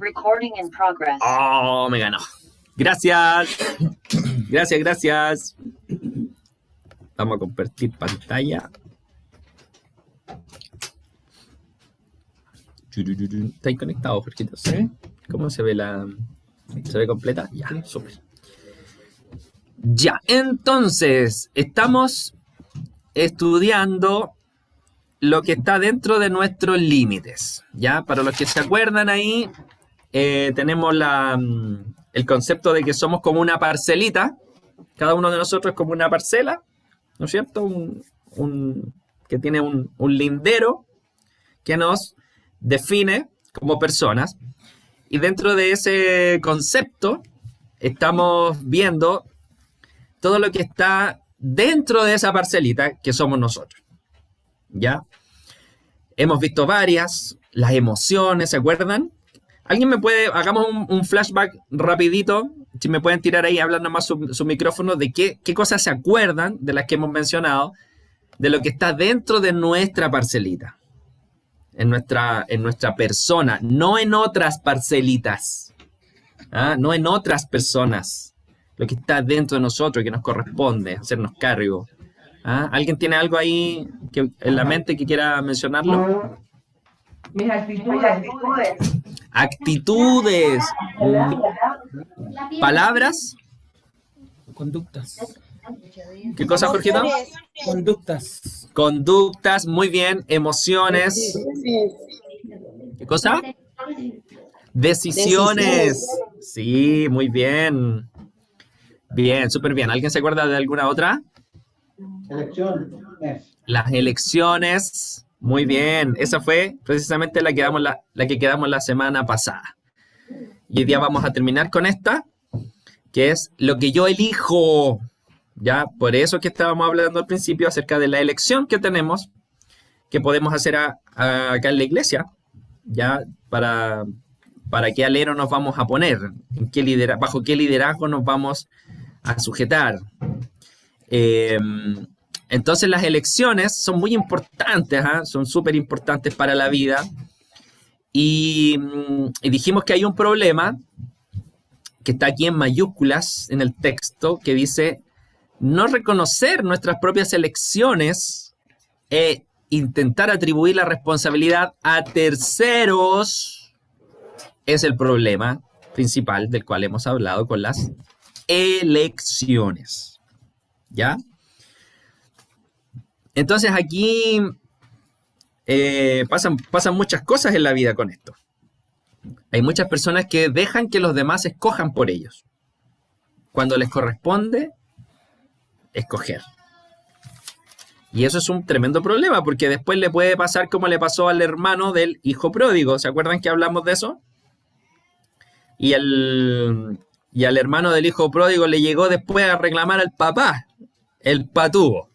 Recording in progress. Oh, me ganó. Gracias. Gracias. Vamos a compartir pantalla. ¿Estáis conectados, Jorgito? ¿Sí? ¿Cómo se ve ¿Se ve completa? Ya, súper. Ya, entonces, estamos estudiando lo que está dentro de nuestros límites. Ya, para los que se acuerdan ahí, tenemos el concepto de que somos como una parcelita. Cada uno de nosotros es como una parcela, ¿no es cierto? Que tiene un lindero que nos define como personas. Y dentro de ese concepto estamos viendo todo lo que está dentro de esa parcelita que somos nosotros. ¿Ya? Hemos visto varias, las emociones, ¿se acuerdan? Hagamos un flashback rapidito, si me pueden tirar ahí, hablar nomás su micrófono, de qué cosas se acuerdan de las que hemos mencionado, de lo que está dentro de nuestra parcelita, en nuestra persona, no en otras parcelitas, no en otras personas, lo que está dentro de nosotros, que nos corresponde hacernos cargo. ¿Alguien tiene algo ahí en la mente que quiera mencionarlo? Mis actitudes. Actitudes. Palabras. Conductas. ¿Qué cosa, Jorgito? Conductas, muy bien. Emociones. ¿Qué cosa? Decisiones. Sí, muy bien. Bien, súper bien. ¿Alguien se acuerda de alguna otra? Elecciones. Las elecciones. Muy bien. Esa fue precisamente la que quedamos la semana pasada. Y hoy día vamos a terminar con esta, que es lo que yo elijo. Ya, por eso que estábamos hablando al principio acerca de la elección que tenemos, que podemos hacer acá en la iglesia, ya, para qué alero nos vamos a poner, bajo qué liderazgo nos vamos a sujetar. Entonces las elecciones son muy importantes, son súper importantes para la vida. Y dijimos que hay un problema que está aquí en mayúsculas en el texto, que dice: no reconocer nuestras propias elecciones e intentar atribuir la responsabilidad a terceros es el problema principal del cual hemos hablado con las elecciones. ¿Ya? Entonces aquí pasan muchas cosas en la vida con esto. Hay muchas personas que dejan que los demás escojan por ellos, cuando les corresponde escoger. Y eso es un tremendo problema, porque después le puede pasar como le pasó al hermano del hijo pródigo. ¿Se acuerdan que hablamos de eso? Y al hermano del hijo pródigo le llegó después a reclamar al papá, el patudo.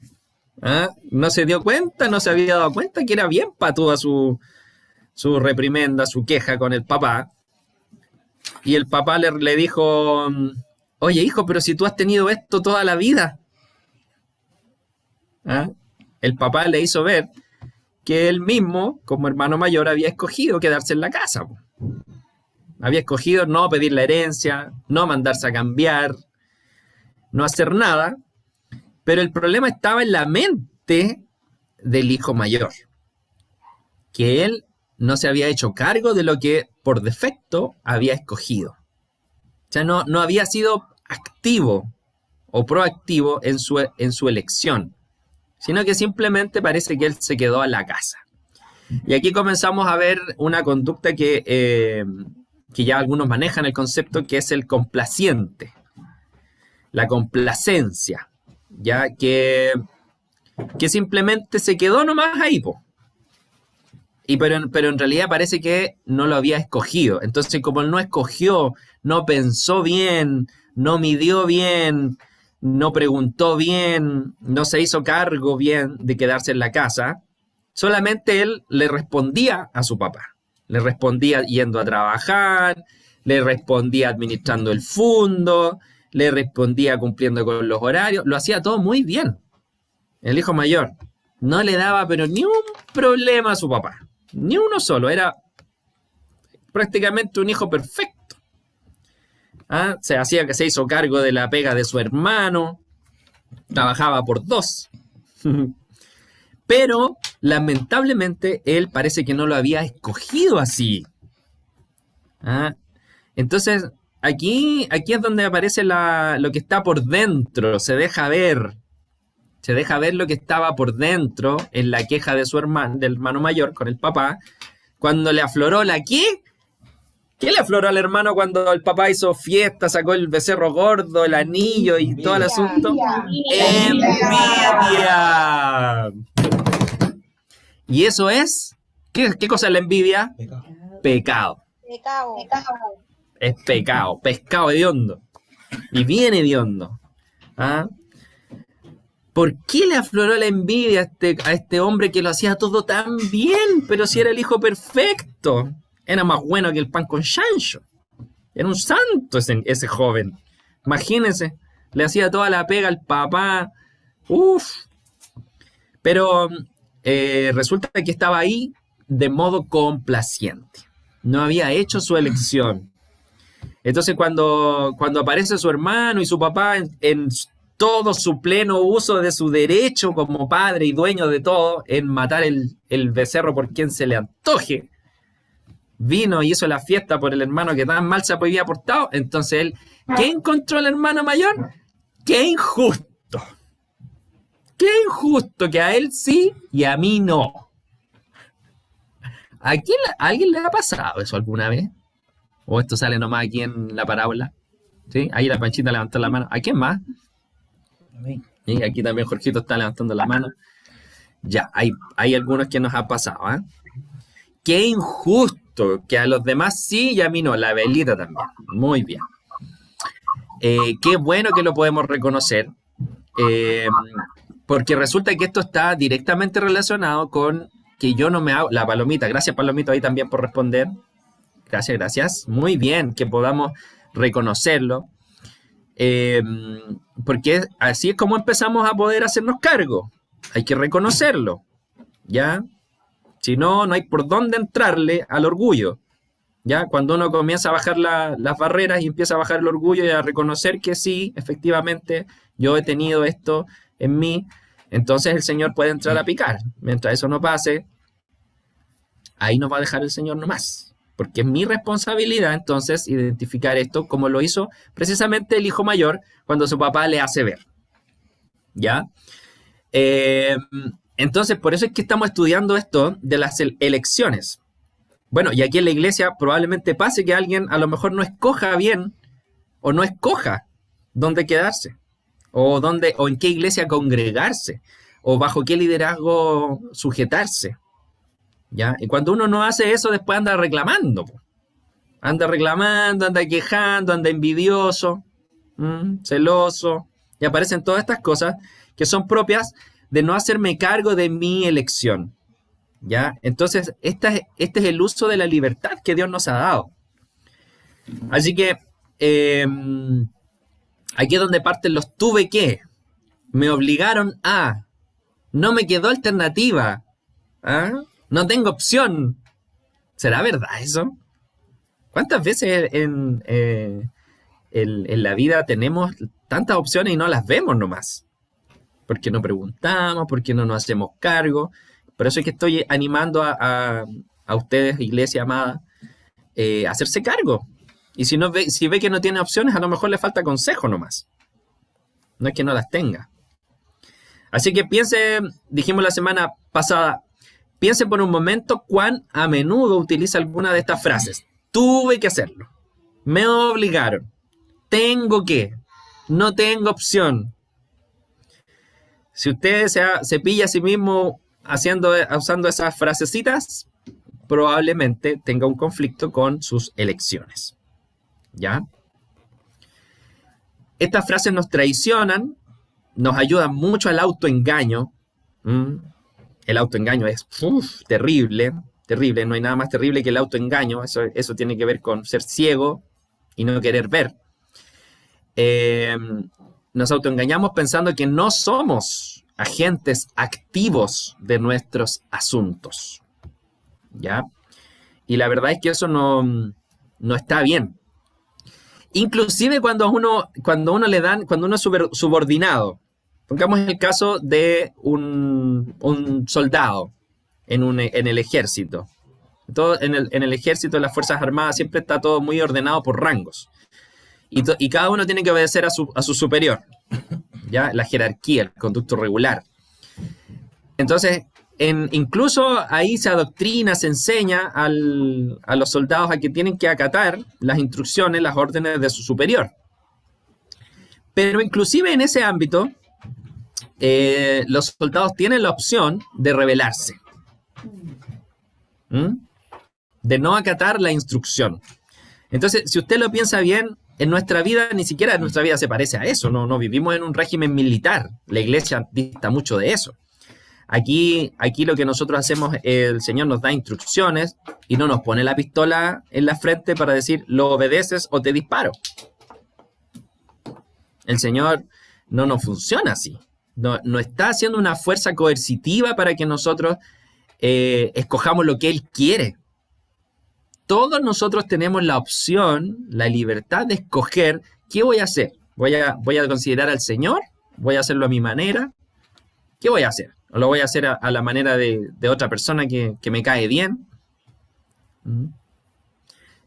No se dio cuenta, no se había dado cuenta que era bien patuda su reprimenda, su queja con el papá. Y el papá le dijo: oye, hijo, pero si tú has tenido esto toda la vida. El papá le hizo ver que él mismo, como hermano mayor, había escogido quedarse en la casa. Había escogido no pedir la herencia, no mandarse a cambiar, no hacer nada. Pero el problema estaba en la mente del hijo mayor, que él no se había hecho cargo de lo que por defecto había escogido. O sea, no había sido activo o proactivo en su elección, sino que simplemente parece que él se quedó a la casa. Y aquí comenzamos a ver una conducta que ya algunos manejan el concepto, que es el complaciente, la complacencia. Ya que simplemente se quedó nomás ahí, pero en realidad parece que no lo había escogido. Entonces, como él no escogió, no pensó bien, no midió bien, no preguntó bien, no se hizo cargo bien de quedarse en la casa, solamente él le respondía a su papá. Le respondía yendo a trabajar, le respondía administrando el fondo, le respondía cumpliendo con los horarios, lo hacía todo muy bien. El hijo mayor no le daba pero ni un problema a su papá, ni uno solo, era prácticamente un hijo perfecto. ¿Ah? Se hacía que se hizo cargo de la pega de su hermano, trabajaba por dos. Pero, lamentablemente, él parece que no lo había escogido así. ¿Ah? Entonces, aquí es donde aparece lo que está por dentro, se deja ver. Se deja ver lo que estaba por dentro en la queja de su hermano, del hermano mayor con el papá, cuando le afloró la ¿qué? ¿Qué le afloró al hermano cuando el papá hizo fiesta, sacó el becerro gordo, el anillo y todo el asunto? ¡Envidia! Y eso es, ¿qué cosa es la envidia? Pecado. Es pecado, pescado hediondo. Y bien hediondo. ¿Ah? ¿Por qué le afloró la envidia a este hombre que lo hacía todo tan bien? Pero si era el hijo perfecto. Era más bueno que el pan con chancho. Era un santo ese joven. Imagínense, le hacía toda la pega al papá. Uf. Pero resulta que estaba ahí de modo complaciente. No había hecho su elección. Entonces cuando aparece su hermano y su papá en todo su pleno uso de su derecho como padre y dueño de todo, en matar el becerro por quien se le antoje, vino y hizo la fiesta por el hermano que tan mal se había portado, entonces él, ¿qué encontró el hermano mayor? ¡Qué injusto! ¡Qué injusto que a él sí y a mí no! ¿A alguien le ha pasado eso alguna vez? ¿O esto sale nomás aquí en la parábola? ¿Sí? Ahí la Panchita levantó la mano. ¿A quién más? Y aquí también Jorgito está levantando la mano. Ya, hay algunos que nos ha pasado, ¿eh? ¡Qué injusto! Que a los demás sí y a mí no. La velita también. Muy bien. Qué bueno que lo podemos reconocer. Porque resulta que esto está directamente relacionado con que yo no me hago... La Palomita. Gracias, Palomito, ahí también por responder. Gracias, gracias. Muy bien que podamos reconocerlo. Porque así es como empezamos a poder hacernos cargo. Hay que reconocerlo. ¿Ya? Si no, no hay por dónde entrarle al orgullo. ¿Ya? Cuando uno comienza a bajar las barreras y empieza a bajar el orgullo y a reconocer que sí, efectivamente, yo he tenido esto en mí, entonces el Señor puede entrar a picar. Mientras eso no pase, ahí nos va a dejar el Señor nomás. Porque es mi responsabilidad entonces identificar esto como lo hizo precisamente el hijo mayor cuando su papá le hace ver. ¿Ya? Entonces, por eso es que estamos estudiando esto de las elecciones. Bueno, y aquí en la iglesia probablemente pase que alguien a lo mejor no escoja bien o no escoja dónde quedarse o en qué iglesia congregarse o bajo qué liderazgo sujetarse. ¿Ya? Y cuando uno no hace eso, después anda reclamando. Anda reclamando, anda quejando, anda envidioso, celoso. Y aparecen todas estas cosas que son propias de no hacerme cargo de mi elección. ¿Ya? Entonces, este es el uso de la libertad que Dios nos ha dado. Así que, aquí es donde parten los tuve que. Me obligaron a. No me quedó alternativa. ¿Ah? No tengo opción. ¿Será verdad eso? ¿Cuántas veces en la vida tenemos tantas opciones y no las vemos nomás? Porque no preguntamos, porque no nos hacemos cargo. Por eso es que estoy animando a ustedes, iglesia amada, a hacerse cargo. Y si ve que no tiene opciones, a lo mejor le falta consejo nomás. No es que no las tenga. Así que piense, dijimos la semana pasada, piense por un momento cuán a menudo utiliza alguna de estas frases. Tuve que hacerlo. Me obligaron. Tengo que. No tengo opción. Si usted se pilla a sí mismo usando esas frasecitas, probablemente tenga un conflicto con sus elecciones. ¿Ya? Estas frases nos traicionan, nos ayudan mucho al autoengaño. El autoengaño es terrible, terrible. No hay nada más terrible que el autoengaño. Eso tiene que ver con ser ciego y no querer ver. Nos autoengañamos pensando que no somos agentes activos de nuestros asuntos. ¿Ya? Y la verdad es que eso no está bien. Inclusive cuando uno es subordinado. Pongamos el caso de un soldado en el ejército. En el ejército, en las Fuerzas Armadas, siempre está todo muy ordenado por rangos. Y cada uno tiene que obedecer a su superior. ¿Ya? La jerarquía, el conducto regular. Entonces, incluso ahí se adoctrina, se enseña a los soldados a que tienen que acatar las instrucciones, las órdenes de su superior. Pero inclusive en ese ámbito, los soldados tienen la opción de rebelarse. De no acatar la instrucción. Entonces, si usted lo piensa bien, en nuestra vida, ni siquiera nuestra vida se parece a eso. No vivimos en un régimen militar. La iglesia dista mucho de eso. Aquí lo que nosotros hacemos, el Señor nos da instrucciones y no nos pone la pistola en la frente para decir, lo obedeces o te disparo. El Señor no nos funciona así. No está haciendo una fuerza coercitiva para que nosotros escojamos lo que Él quiere. Todos nosotros tenemos la opción, la libertad de escoger qué voy a hacer. ¿Voy a considerar al Señor? ¿Voy a hacerlo a mi manera? ¿Qué voy a hacer? ¿O lo voy a hacer a la manera de otra persona que me cae bien?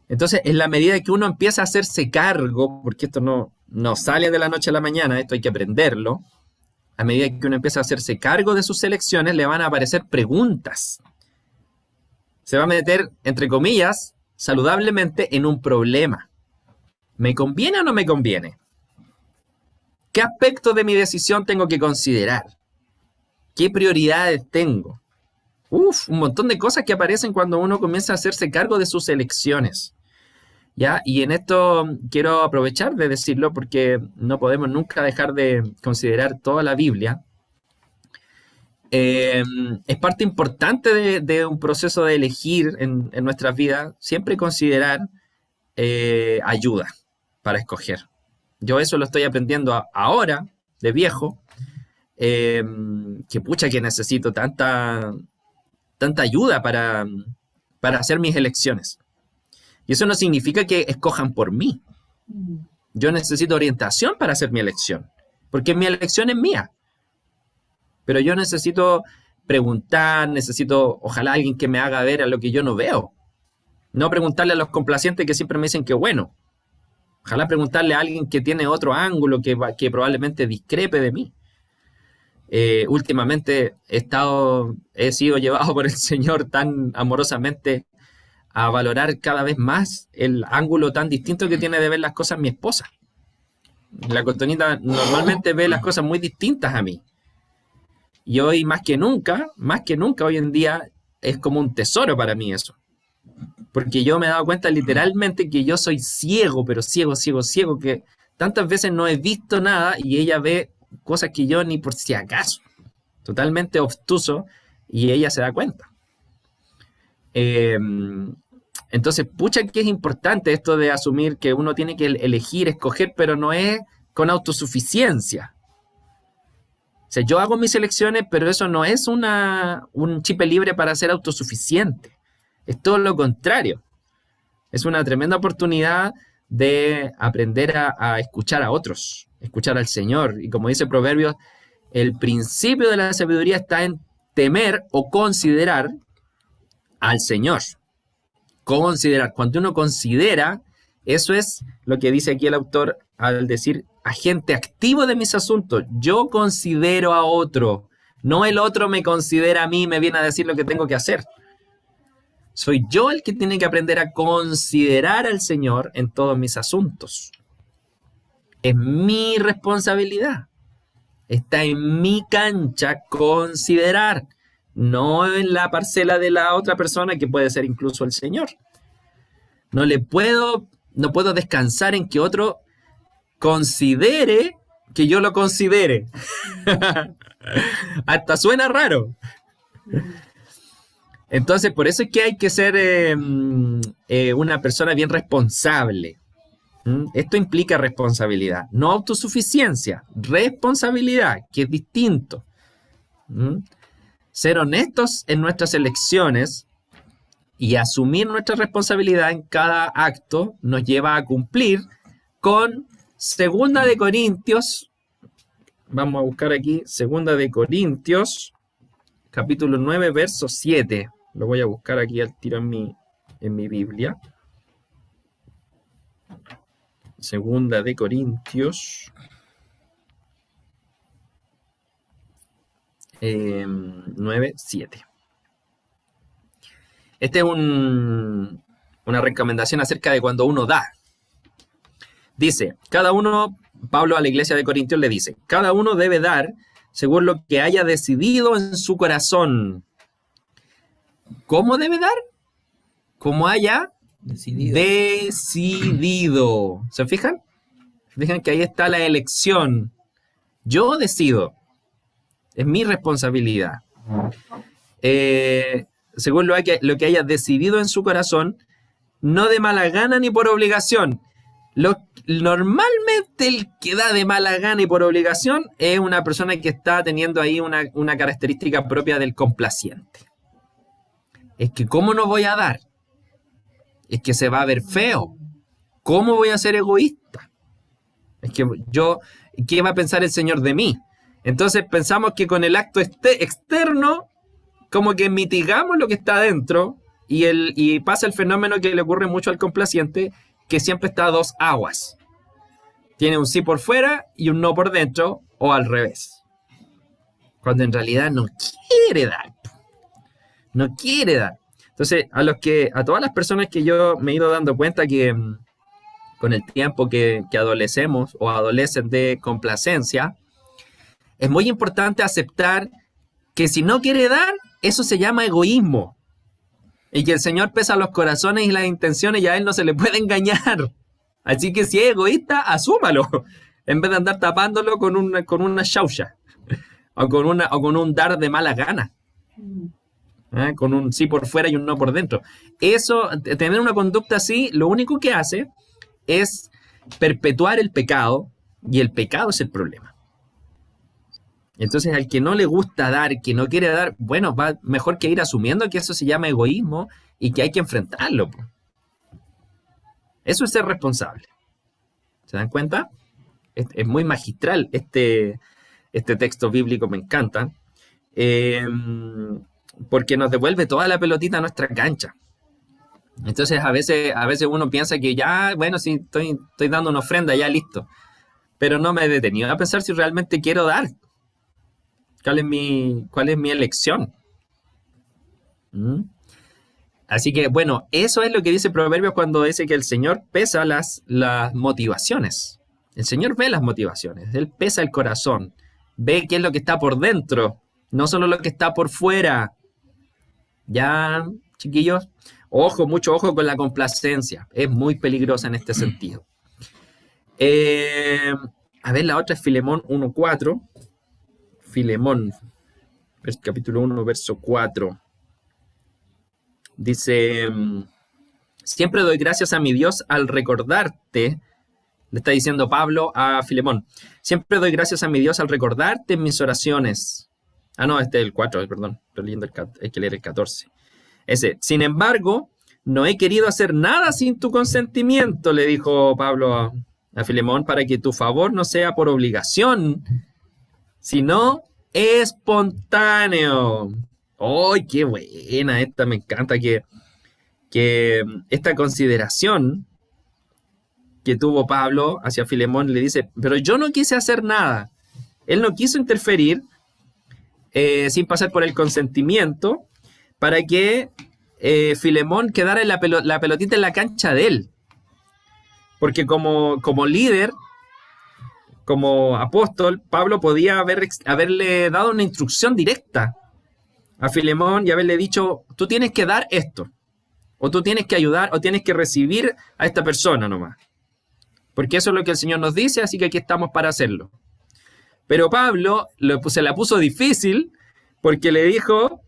Entonces, en la medida que uno empieza a hacerse cargo, porque esto no sale de la noche a la mañana, esto hay que aprenderlo, a medida que uno empieza a hacerse cargo de sus elecciones, le van a aparecer preguntas. Se va a meter, entre comillas, saludablemente en un problema. ¿Me conviene o no me conviene? ¿Qué aspectos de mi decisión tengo que considerar? ¿Qué prioridades tengo? Un montón de cosas que aparecen cuando uno comienza a hacerse cargo de sus elecciones. ¿Ya? Y en esto quiero aprovechar de decirlo porque no podemos nunca dejar de considerar toda la Biblia. Es parte importante de un proceso de elegir en nuestras vidas, siempre considerar ayuda para escoger. Yo eso lo estoy aprendiendo ahora, de viejo, que necesito tanta ayuda para hacer mis elecciones. Y eso no significa que escojan por mí. Yo necesito orientación para hacer mi elección, porque mi elección es mía. Pero yo necesito preguntar, ojalá alguien que me haga ver a lo que yo no veo. No preguntarle a los complacientes que siempre me dicen que bueno. Ojalá preguntarle a alguien que tiene otro ángulo que probablemente discrepe de mí. Últimamente he sido llevado por el Señor tan amorosamente a valorar cada vez más el ángulo tan distinto que tiene de ver las cosas mi esposa. La Cotonita normalmente ve las cosas muy distintas a mí. Y hoy más que nunca, hoy en día, es como un tesoro para mí eso. Porque yo me he dado cuenta literalmente que yo soy ciego, pero ciego, que tantas veces no he visto nada y ella ve cosas que yo ni por si acaso. Totalmente obtuso y ella se da cuenta. Entonces, que es importante esto de asumir que uno tiene que elegir, escoger, pero no es con autosuficiencia. O sea, yo hago mis elecciones, pero eso no es un chip libre para ser autosuficiente. Es todo lo contrario. Es una tremenda oportunidad de aprender a escuchar a otros, escuchar al Señor. Y como dice Proverbios, el principio de la sabiduría está en temer o considerar al Señor. Considerar. Cuando uno considera, eso es lo que dice aquí el autor al decir agente activo de mis asuntos. Yo considero a otro, no el otro me considera a mí y me viene a decir lo que tengo que hacer. Soy yo el que tiene que aprender a considerar al Señor en todos mis asuntos. Es mi responsabilidad. Está en mi cancha considerar, no en la parcela de la otra persona que puede ser incluso el Señor. No puedo descansar en que otro considere que yo lo considere. Hasta suena raro. Entonces, por eso es que hay que ser una persona bien responsable. Esto implica responsabilidad, no autosuficiencia, responsabilidad, que es distinto. Ser honestos en nuestras elecciones Y asumir nuestra responsabilidad en cada acto nos lleva a cumplir con 2 Corintios. Vamos a buscar aquí 2 Corintios, capítulo 9, verso 7. Lo voy a buscar aquí al tiro en mi Biblia. 2 Corintios 9, 7. Esta es una recomendación acerca de cuando uno da. Dice, Pablo a la iglesia de Corintios le dice, cada uno debe dar según lo que haya decidido en su corazón. ¿Cómo debe dar? Como haya decidido. ¿Se fijan? ¿Se fijan que ahí está la elección? Yo decido. Es mi responsabilidad. Según lo que haya decidido en su corazón, no de mala gana ni por obligación. Normalmente el que da de mala gana y por obligación es una persona que está teniendo ahí una característica propia del complaciente. Es que ¿cómo no voy a dar? Es que se va a ver feo. ¿Cómo voy a ser egoísta? Es que ¿qué va a pensar el Señor de mí? Entonces pensamos que con el acto externo como que mitigamos lo que está adentro y pasa el fenómeno que le ocurre mucho al complaciente, que siempre está a 2 aguas. Tiene un sí por fuera y un no por dentro, o al revés. Cuando en realidad no quiere dar. No quiere dar. Entonces, a todas las personas que yo me he ido dando cuenta que con el tiempo que adolecemos o adolecen de complacencia, es muy importante aceptar que si no quiere dar, eso se llama egoísmo. Y que el Señor pesa los corazones y las intenciones y a Él no se le puede engañar. Así que si es egoísta, asúmalo. En vez de andar tapándolo con una chaucha. O con un dar de mala gana. Con un sí por fuera y un no por dentro. Eso, tener una conducta así, lo único que hace es perpetuar el pecado. Y el pecado es el problema. Entonces, al que no le gusta dar, que no quiere dar, bueno, va mejor que ir asumiendo que eso se llama egoísmo y que hay que enfrentarlo. Eso es ser responsable. ¿Se dan cuenta? Es muy magistral este texto bíblico, me encanta, porque nos devuelve toda la pelotita a nuestra cancha. Entonces, a veces uno piensa que ya, bueno, sí, estoy dando una ofrenda, ya listo. Pero no me he detenido a pensar si realmente quiero dar. ¿Cuál es mi elección? Así que, bueno, eso es lo que dice Proverbios cuando dice que el Señor pesa las motivaciones. El Señor ve las motivaciones, Él pesa el corazón, ve qué es lo que está por dentro, no solo lo que está por fuera. Ya, chiquillos, mucho ojo con la complacencia, es muy peligrosa en este sentido. A ver, la otra es Filemón 1:4. Filemón, capítulo 1, verso 4. Dice, siempre doy gracias a mi Dios al recordarte, le está diciendo Pablo a Filemón, siempre doy gracias a mi Dios al recordarte en mis oraciones. No, este es el 4, perdón, estoy leyendo hay que leer el 14. Sin embargo, no he querido hacer nada sin tu consentimiento, le dijo Pablo a Filemón, para que tu favor no sea por obligación, sino espontáneo. ¡Ay, qué buena esta! Me encanta que esta consideración que tuvo Pablo hacia Filemón, le dice, pero yo no quise hacer nada. Él no quiso interferir sin pasar por el consentimiento para que Filemón quedara la pelotita en la cancha de él. Porque como líder, como apóstol, Pablo podía haberle dado una instrucción directa a Filemón y haberle dicho, tú tienes que dar esto, o tú tienes que ayudar, o tienes que recibir a esta persona nomás. Porque eso es lo que el Señor nos dice, así que aquí estamos para hacerlo. Pero Pablo se la puso difícil porque le dijo,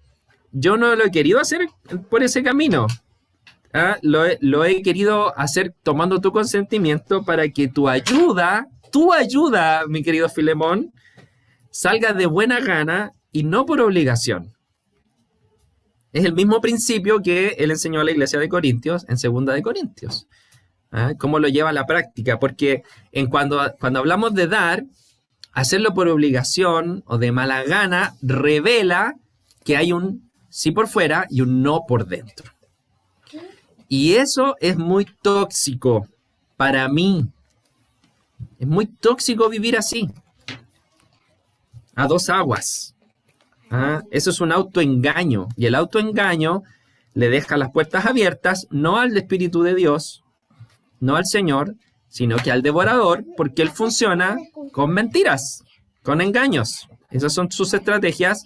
yo no lo he querido hacer por ese camino. Lo he querido hacer tomando tu consentimiento para que tu ayuda, mi querido Filemón, salga de buena gana y no por obligación. Es el mismo principio que él enseñó a la iglesia de Corintios en Segunda de Corintios. ¿Ah? ¿Cómo lo lleva a la práctica? Porque cuando hablamos de dar, hacerlo por obligación o de mala gana revela que hay un sí por fuera y un no por dentro. Y eso es muy tóxico para mí. Es muy tóxico vivir así, a dos aguas. ¿Ah? Eso es un autoengaño. Y el autoengaño le deja las puertas abiertas, no al Espíritu de Dios, no al Señor, sino que al devorador, porque él funciona con mentiras, con engaños. Esas son sus estrategias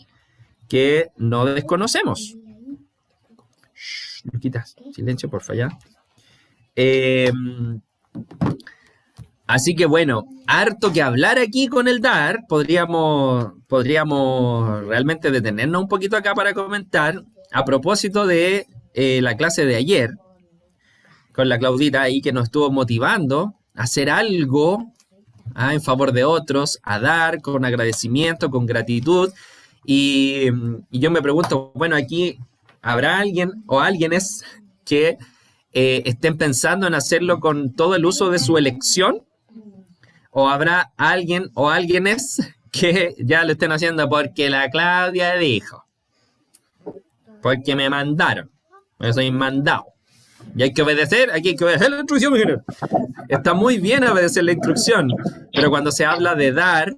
que no desconocemos. Shh, Luquitas, silencio, por favor. Así que bueno, harto que hablar aquí con el dar. Podríamos realmente detenernos un poquito acá para comentar a propósito de la clase de ayer con la Claudita ahí que nos estuvo motivando a hacer algo en favor de otros, a dar con agradecimiento, con gratitud. Y yo me pregunto, bueno, aquí habrá alguien o alguienes que estén pensando en hacerlo con todo el uso de su elección, o habrá alguien o alguienes que ya lo estén haciendo porque la Claudia dijo, porque me mandaron, yo soy mandado. Y hay que obedecer, aquí hay que obedecer la instrucción, mi general. Está muy bien obedecer la instrucción, pero cuando se habla de dar,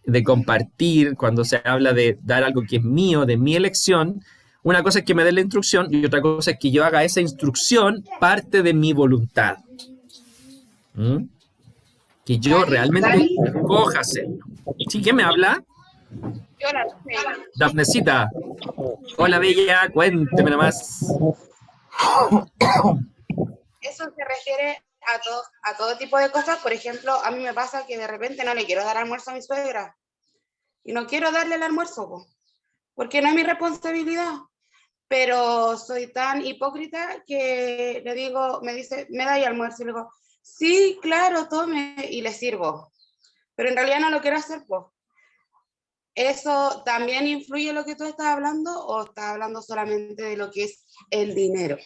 de compartir, cuando se habla de dar algo que es mío, de mi elección, una cosa es que me dé la instrucción y otra cosa es que yo haga esa instrucción parte de mi voluntad. ¿Mm? Que yo realmente escoja hacerlo. ¿Sí? ¿Quién me habla? Dafnecita. Hola, bella, cuénteme nomás. Eso se refiere a todo tipo de cosas. Por ejemplo, a mí me pasa que de repente no le quiero dar almuerzo a mi suegra y no quiero darle el almuerzo porque no es mi responsabilidad, pero soy tan hipócrita que le digo, me dice, ¿me da el almuerzo? Y le digo, sí, claro, tome, y le sirvo, pero en realidad no lo quiero hacer, pues. ¿Eso también influye en lo que tú estás hablando o estás hablando solamente de lo que es el dinero?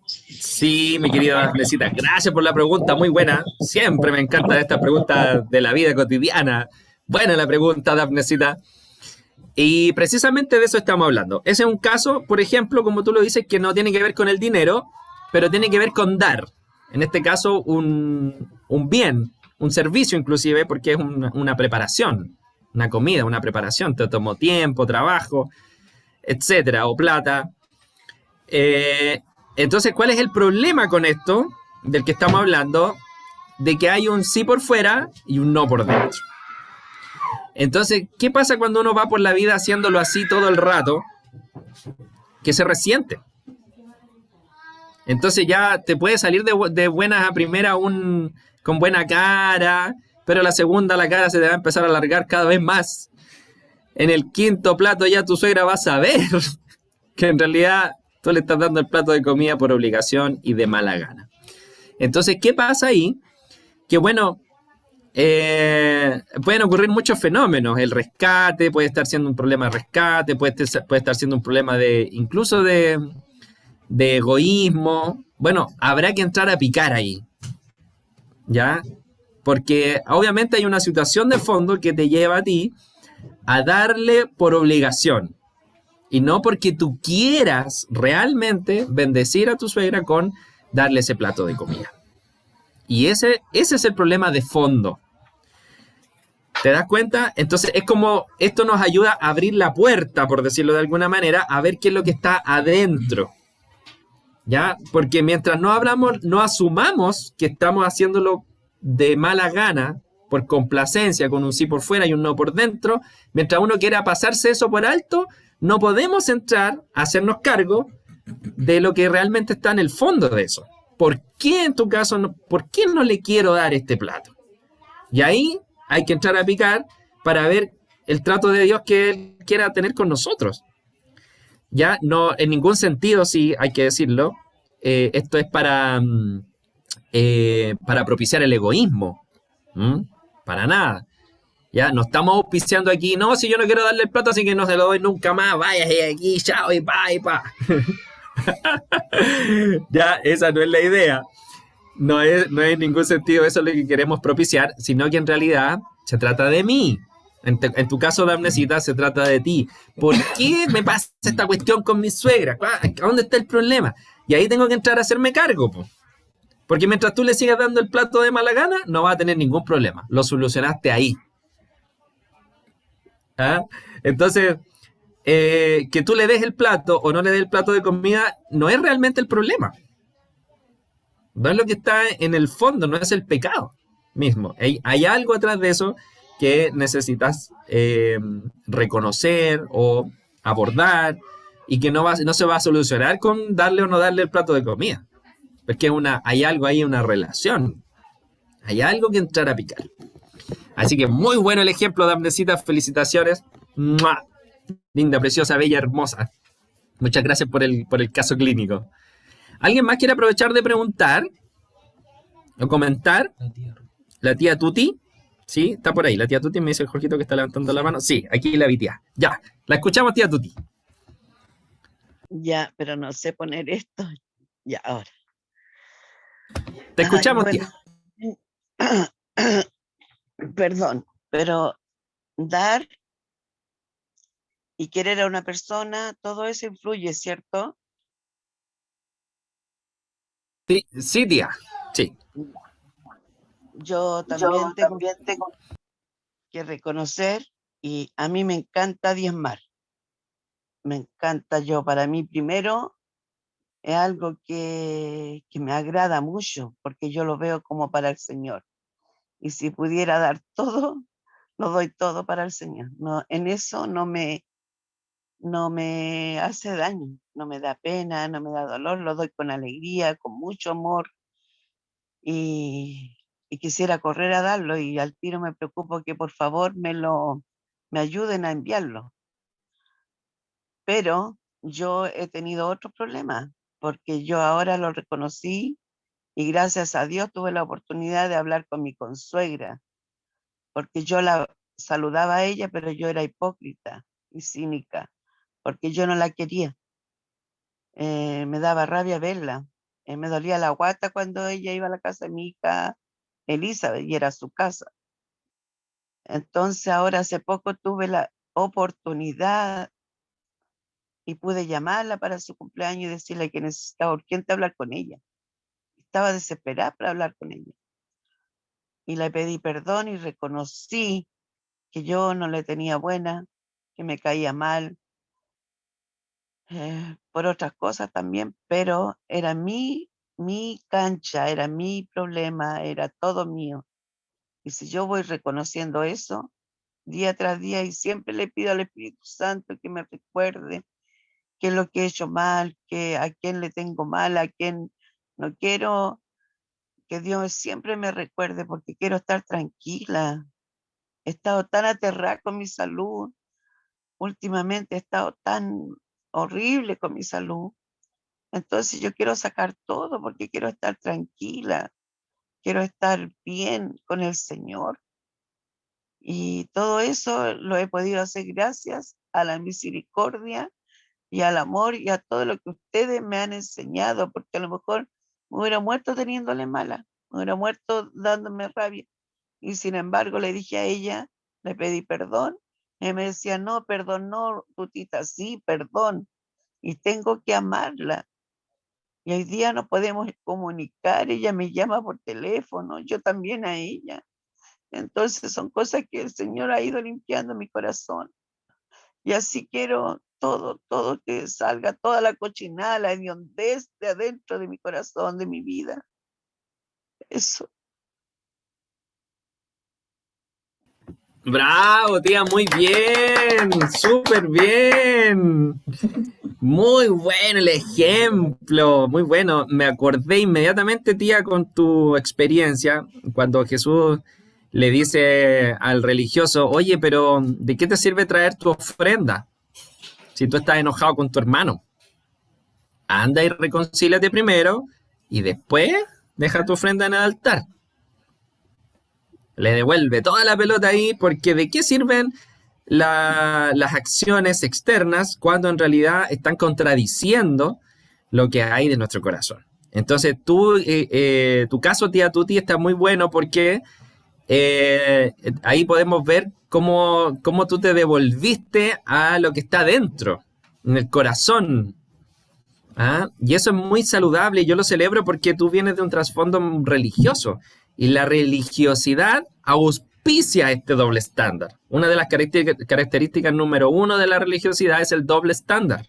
Sí, mi querida Dafnecita, gracias por la pregunta, muy buena. Siempre me encanta esta pregunta de la vida cotidiana. Buena la pregunta, Dafnecita. Y precisamente de eso estamos hablando. Ese es un caso, por ejemplo, como tú lo dices, que no tiene que ver con el dinero, pero tiene que ver con dar. En este caso, un bien, un servicio inclusive, porque es una preparación, una comida, una preparación. Te tomó tiempo, trabajo, etcétera, o plata. Entonces, ¿cuál es el problema con esto del que estamos hablando? De que hay un sí por fuera y un no por dentro. Entonces, ¿qué pasa cuando uno va por la vida haciéndolo así todo el rato? Que se resiente. Entonces ya te puede salir de buenas a primera con buena cara, pero la segunda la cara se te va a empezar a alargar cada vez más. En el quinto plato ya tu suegra va a saber que en realidad tú le estás dando el plato de comida por obligación y de mala gana. Entonces, ¿qué pasa ahí? Que bueno, pueden ocurrir muchos fenómenos. El rescate puede estar siendo un problema de rescate, puede estar siendo un problema incluso de egoísmo. Bueno, habrá que entrar a picar ahí, ¿ya? Porque obviamente hay una situación de fondo que te lleva a ti a darle por obligación y no porque tú quieras realmente bendecir a tu suegra con darle ese plato de comida. Y ese es el problema de fondo. ¿Te das cuenta? Entonces es como esto nos ayuda a abrir la puerta, por decirlo de alguna manera, a ver qué es lo que está adentro. ¿Ya? Porque mientras no asumamos que estamos haciéndolo de mala gana, por complacencia, con un sí por fuera y un no por dentro, mientras uno quiera pasarse eso por alto, no podemos entrar a hacernos cargo de lo que realmente está en el fondo de eso. ¿Por qué en tu caso, por qué no le quiero dar este plato? Y ahí hay que entrar a picar para ver el trato de Dios que Él quiera tener con nosotros. Ya no, en ningún sentido, sí, hay que decirlo, esto es para propiciar el egoísmo. Para nada. Ya, no estamos auspiciando aquí, no, si yo no quiero darle el plato, así que no se lo doy nunca más, vaya aquí, chao, y pa, y pa. Ya, esa no es la idea. No es en ningún sentido eso lo que queremos propiciar, sino que en realidad se trata de mí. En tu caso, Damnesita, se trata de ti. ¿Por qué me pasa esta cuestión con mi suegra? ¿Dónde está el problema? Y ahí tengo que entrar a hacerme cargo, po. Porque mientras tú le sigas dando el plato de mala gana, no va a tener ningún problema. Lo solucionaste ahí. ¿Ah? Entonces, que tú le des el plato o no le des el plato de comida no es realmente el problema. No es lo que está en el fondo, no es el pecado mismo. Hay algo atrás de eso que necesitas reconocer o abordar y que no se va a solucionar con darle o no darle el plato de comida. Porque hay algo ahí, una relación. Hay algo que entrar a picar. Así que muy bueno el ejemplo, Damnesita. Felicitaciones. ¡Mua! Linda, preciosa, bella, hermosa. Muchas gracias por el caso clínico. ¿Alguien más quiere aprovechar de preguntar o comentar? La tía Tuti. Sí, está por ahí. La tía Tuti me dice el Jorgito que está levantando la mano. Sí, aquí la vi, tía. Ya, la escuchamos, tía Tuti. Ya, pero no sé poner esto. Ya, ahora. Te escuchamos, Ay, tía. Perdón, pero dar y querer a una persona, todo eso influye, ¿cierto? Sí, sí, tía. Sí. Yo también tengo que reconocer y a mí me encanta diezmar. Me encanta para mí primero es algo que me agrada mucho porque yo lo veo como para el Señor. Y si pudiera dar todo, lo doy todo para el Señor. No, en eso no me hace daño, no me da pena, no me da dolor, lo doy con alegría, con mucho amor y quisiera correr a darlo y al tiro me preocupo que por favor me ayuden a enviarlo. Pero yo he tenido otros problemas porque yo ahora lo reconocí y gracias a Dios tuve la oportunidad de hablar con mi consuegra porque yo la saludaba a ella, pero yo era hipócrita y cínica porque yo no la quería. Me daba rabia verla. Me dolía la guata cuando ella iba a la casa de mi hija Elizabeth y era su casa. Entonces ahora hace poco tuve la oportunidad y pude llamarla para su cumpleaños y decirle que necesitaba urgente hablar con ella. Estaba desesperada para hablar con ella. Y le pedí perdón y reconocí que yo no le tenía buena, que me caía mal, por otras cosas también, pero era mi cancha, era mi problema, era todo mío. Y si yo voy reconociendo eso día tras día y siempre le pido al Espíritu Santo que me recuerde qué es lo que he hecho mal, que a quién le tengo mal, a quién no quiero, que Dios siempre me recuerde porque quiero estar tranquila. He estado tan aterrada con mi salud, últimamente he estado tan horrible con mi salud. Entonces yo quiero sacar todo porque quiero estar tranquila, quiero estar bien con el Señor. Y todo eso lo he podido hacer gracias a la misericordia y al amor y a todo lo que ustedes me han enseñado, porque a lo mejor me hubiera muerto teniéndole mala, me hubiera muerto dándome rabia. Y sin embargo le dije a ella, le pedí perdón, y me decía, no, perdón, no, Tutita, sí, perdón, y tengo que amarla. Y hoy día no podemos comunicar, ella me llama por teléfono, yo también a ella. Entonces son cosas que el Señor ha ido limpiando mi corazón. Y así quiero todo que salga, toda la cochinada, la hediondez de adentro de mi corazón, de mi vida. Eso. Bravo, tía, muy bien, súper bien. Muy bueno el ejemplo, muy bueno. Me acordé inmediatamente, tía, con tu experiencia, cuando Jesús le dice al religioso, oye, pero ¿de qué te sirve traer tu ofrenda si tú estás enojado con tu hermano? Anda y reconcíliate primero y después deja tu ofrenda en el altar. Le devuelve toda la pelota ahí, porque ¿de qué sirven las acciones externas cuando en realidad están contradiciendo lo que hay de nuestro corazón? Entonces, tu caso, tía Tuti, está muy bueno porque ahí podemos ver cómo tú te devolviste a lo que está dentro, en el corazón. ¿Ah? Y eso es muy saludable y yo lo celebro porque tú vienes de un trasfondo religioso y la religiosidad auspicia este doble estándar. Una de las características número uno de la religiosidad es el doble estándar.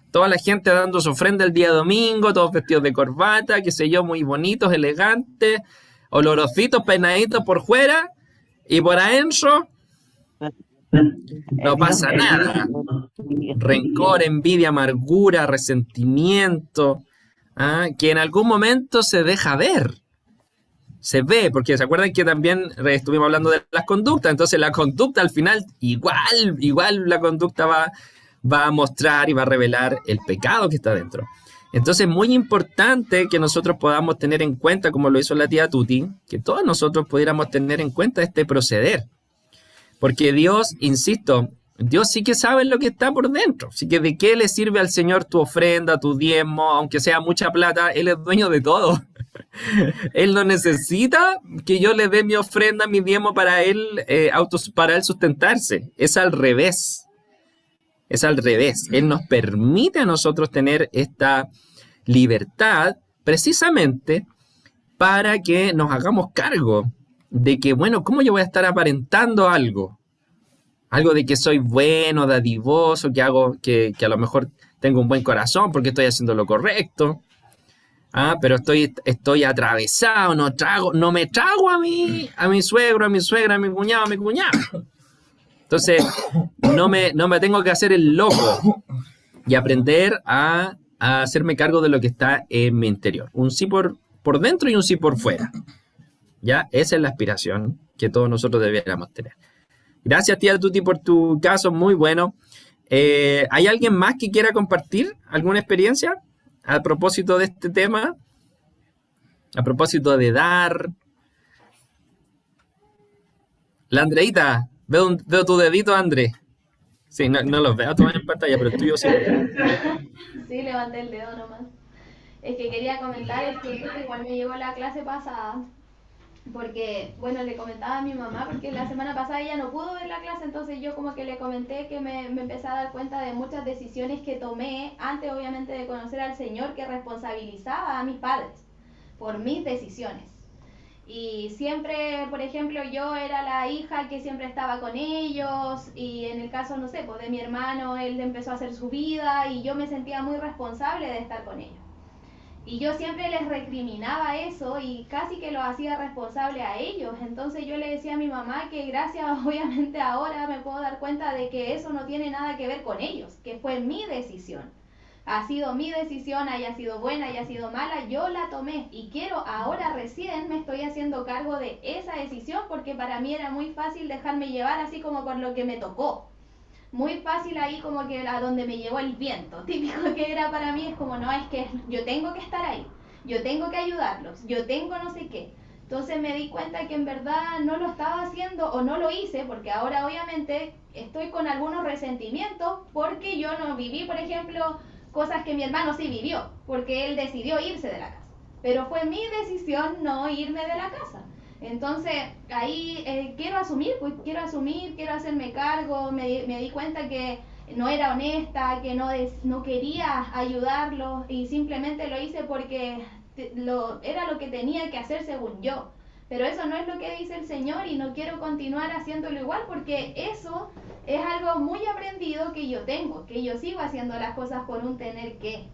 Toda la gente dando su ofrenda el día domingo, todos vestidos de corbata, qué sé yo, muy bonitos, elegantes, olorositos, peinaditos por fuera y por adentro no pasa nada. Rencor, envidia, amargura, resentimiento, que en algún momento se deja ver. Se ve, porque se acuerdan que también estuvimos hablando de las conductas, entonces la conducta al final, igual la conducta va a mostrar y va a revelar el pecado que está dentro. Entonces es muy importante que nosotros podamos tener en cuenta, como lo hizo la tía Tuti, que todos nosotros pudiéramos tener en cuenta este proceder. Porque Dios, insisto, Dios sí que sabe lo que está por dentro. Así que ¿de qué le sirve al Señor tu ofrenda, tu diezmo, aunque sea mucha plata? Él es dueño de todo. Él no necesita que yo le dé mi ofrenda, mi diezmo para él sustentarse. Es al revés. Es al revés. Él nos permite a nosotros tener esta libertad precisamente para que nos hagamos cargo de que, bueno, ¿cómo yo voy a estar aparentando algo? Algo de que soy bueno, dadivoso, que a lo mejor tengo un buen corazón porque estoy haciendo lo correcto. Pero estoy atravesado, no me trago a mi suegro, a mi suegra, a mi cuñado, a mi cuñada. Entonces, no me tengo que hacer el loco y aprender a hacerme cargo de lo que está en mi interior. Un sí por dentro y un sí por fuera. ¿Ya? Esa es la aspiración que todos nosotros deberíamos tener. Gracias, tía Tuti, por tu caso, muy bueno. ¿Hay alguien más que quiera compartir alguna experiencia a propósito de este tema? A propósito de dar. La Andreita, veo tu dedito, André. Sí, no los veo todos en pantalla, pero el tuyo sí. Sí, levanté el dedo nomás. Es que quería comentar, es que igual me llegó la clase pasada, porque, bueno, le comentaba a mi mamá, porque la semana pasada ella no pudo ver la clase, entonces yo como que le comenté que me empecé a dar cuenta de muchas decisiones que tomé antes, obviamente, de conocer al Señor, que responsabilizaba a mis padres por mis decisiones. Y siempre, por ejemplo, yo era la hija que siempre estaba con ellos, y en el caso, no sé, pues de mi hermano, él empezó a hacer su vida y yo me sentía muy responsable de estar con ellos. Y yo siempre les recriminaba eso y casi que lo hacía responsable a ellos. Entonces yo le decía a mi mamá que gracias, obviamente ahora me puedo dar cuenta de que eso no tiene nada que ver con ellos, que fue mi decisión. Ha sido mi decisión, haya sido buena, haya sido mala, yo la tomé y ahora recién me estoy haciendo cargo de esa decisión, porque para mí era muy fácil dejarme llevar así como por lo que me tocó. Muy fácil ahí como que a donde me llevó el viento, típico que era para mí, es como no, es que yo tengo que estar ahí, yo tengo que ayudarlos, yo tengo no sé qué. Entonces me di cuenta que en verdad no lo estaba haciendo o no lo hice, porque ahora obviamente estoy con algunos resentimientos porque yo no viví, por ejemplo, cosas que mi hermano sí vivió, porque él decidió irse de la casa. Pero fue mi decisión no irme de la casa. Entonces ahí quiero asumir, quiero hacerme cargo. Me di cuenta que no era honesta, que no quería ayudarlos y simplemente lo hice porque era lo que tenía que hacer según yo. Pero eso no es lo que dice el Señor y no quiero continuar haciéndolo igual, porque eso es algo muy aprendido que yo tengo, que yo sigo haciendo las cosas por un tener que.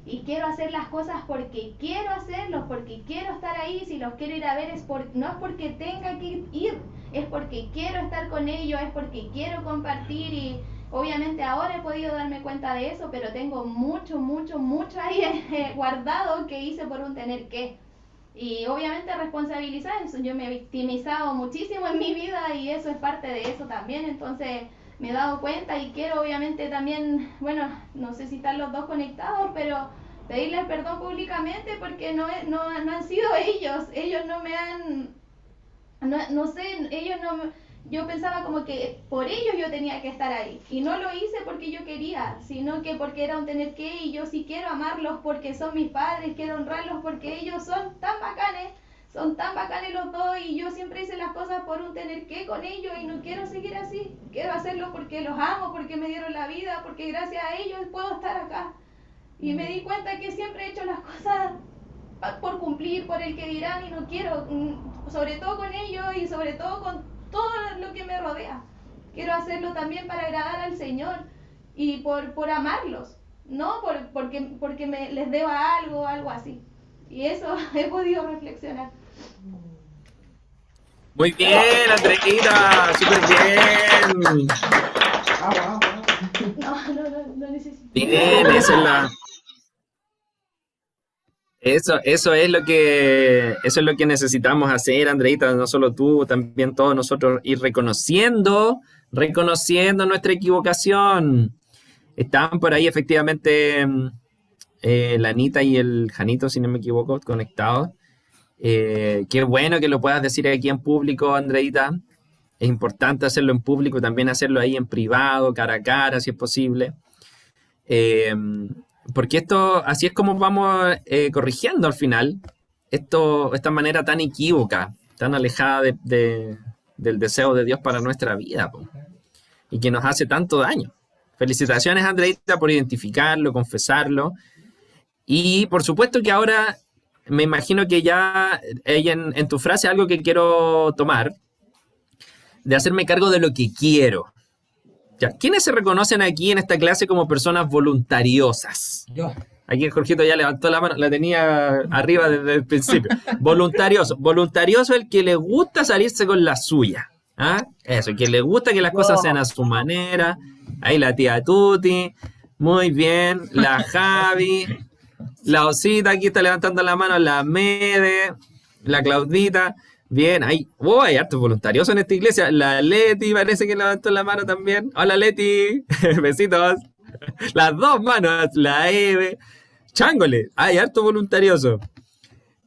Y quiero hacer las cosas porque quiero hacerlos, porque quiero estar ahí. Si los quiero ir a ver no es porque tenga que ir, es porque quiero estar con ellos, es porque quiero compartir. Y obviamente ahora he podido darme cuenta de eso, pero tengo mucho ahí guardado que hice por un tener que. Y obviamente responsabilizar eso. Yo me he victimizado muchísimo en mi vida y eso es parte de eso también. Entonces me he dado cuenta y quiero obviamente también, bueno, no sé si están los dos conectados, pero pedirles perdón públicamente porque no han sido ellos no me han no sé, ellos no yo pensaba como que por ellos yo tenía que estar ahí, y no lo hice porque yo quería, sino que porque era un tener que, y yo sí quiero amarlos porque son mis padres, quiero honrarlos porque ellos son tan bacanes los dos, y yo siempre hice las cosas por un tener que con ellos, y no quiero seguir así, quiero hacerlo porque los amo, porque me dieron la vida, porque gracias a ellos puedo estar acá. Y me di cuenta que siempre he hecho las cosas por cumplir, por el que dirán, y no quiero, sobre todo con ellos y sobre todo con todo lo que me rodea. Quiero hacerlo también para agradar al Señor y por amarlos, no porque les deba algo así. Y eso he podido reflexionar. Muy bien, Andreita, súper bien. No necesito. Bien, eso es lo que necesitamos hacer, Andreita, no solo tú, también todos nosotros, ir reconociendo nuestra equivocación. Estaban por ahí efectivamente la Anita y el Janito, si no me equivoco, conectados. Qué bueno que lo puedas decir aquí en público, Andreita. Es importante hacerlo en público, también hacerlo ahí en privado, cara a cara, si es posible. Porque así es como vamos corrigiendo al final esta manera tan equívoca, tan alejada del deseo de Dios para nuestra vida, po, y que nos hace tanto daño. Felicitaciones, Andreita, por identificarlo, confesarlo. Y por supuesto que ahora me imagino que ya en tu frase algo que quiero tomar, de hacerme cargo de lo que quiero. Ya, ¿quiénes se reconocen aquí en esta clase como personas voluntariosas? Yo. Aquí el Jorgito ya levantó la mano, la tenía arriba desde el principio. Voluntarioso. Voluntarioso es el que le gusta salirse con la suya. ¿Ah? Eso, el que le gusta que las cosas sean a su manera. Ahí la tía Tuti. Muy bien. La Javi. La Osita aquí está levantando la mano. La Mede. La Claudita. Bien, ahí. Oh, hay hartos voluntarios en esta iglesia. La Leti parece que levantó la mano también. Hola, Leti. Besitos. Las dos manos. La Eve. Chángole. Hay harto voluntarioso.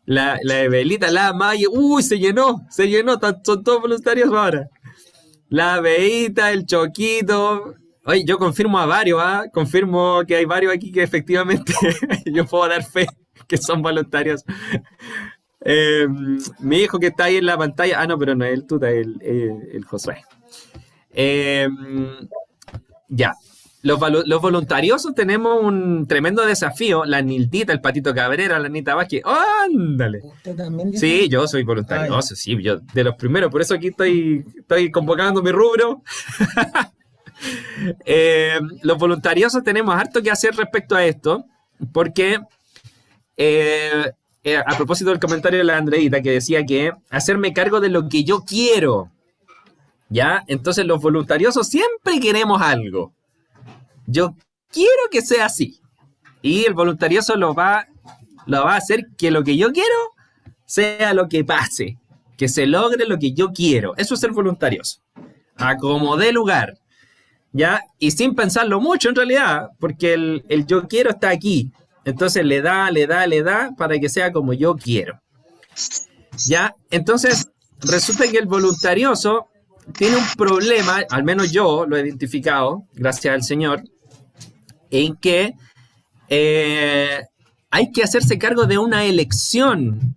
La Evelita, la Maya. Uy, se llenó. Son todos voluntarios ahora. La Beita, el Choquito. Oye, yo confirmo a varios, ¿ah? Confirmo que hay varios aquí que efectivamente yo puedo dar fe que son voluntarios. Mi hijo que está ahí en la pantalla. Ah, no, pero no es el Tuta, el Josué. Ya. Los voluntariosos tenemos un tremendo desafío. La Nildita, el Patito Cabrera, la Anita Vázquez. ¡Ándale! ¿Usted también dice? Sí, yo soy voluntarioso, sí, yo de los primeros. Por eso aquí estoy convocando mi rubro. Los voluntariosos tenemos harto que hacer respecto a esto, porque a propósito del comentario de la Andreita que decía que hacerme cargo de lo que yo quiero, ¿ya? Entonces los voluntariosos siempre queremos algo. Yo quiero que sea así. Y el voluntarioso lo va a hacer que lo que yo quiero sea lo que pase, que se logre lo que yo quiero. Eso es ser voluntarioso. A como dé lugar. ¿Ya? Y sin pensarlo mucho en realidad, porque el yo quiero está aquí. Entonces le da para que sea como yo quiero. ¿Ya? Entonces resulta que el voluntarioso tiene un problema, al menos yo lo he identificado, gracias al Señor, en que hay que hacerse cargo de una elección.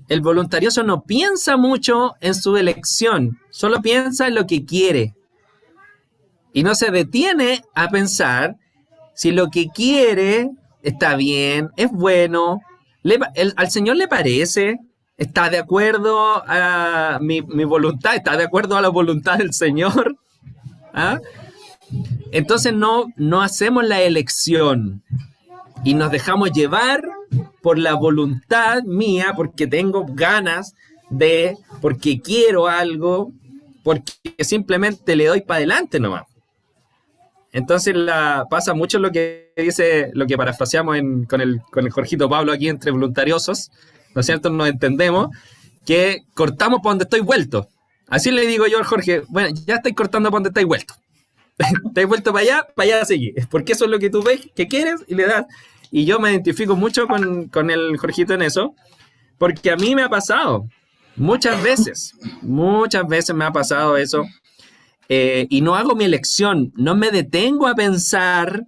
El voluntarioso no piensa mucho en su elección, solo piensa en lo que quiere. Y no se detiene a pensar si lo que quiere está bien, es bueno, al Señor le parece, está de acuerdo a mi voluntad, está de acuerdo a la voluntad del Señor. ¿Ah? Entonces no hacemos la elección y nos dejamos llevar por la voluntad mía, porque tengo ganas porque quiero algo, porque simplemente le doy para adelante nomás. Entonces pasa mucho lo que dice, lo que parafraseamos con el Jorgito Pablo aquí entre voluntariosos, ¿no es cierto? Nos entendemos, que cortamos por donde estoy vuelto. Así le digo yo al Jorge, bueno, ya estáis cortando por donde estáis vuelto. Estáis vuelto para allá seguir. Porque eso es lo que tú ves que quieres y le das. Y yo me identifico mucho con el Jorgito en eso, porque a mí me ha pasado. Muchas veces me ha pasado eso. Y no hago mi elección, no me detengo a pensar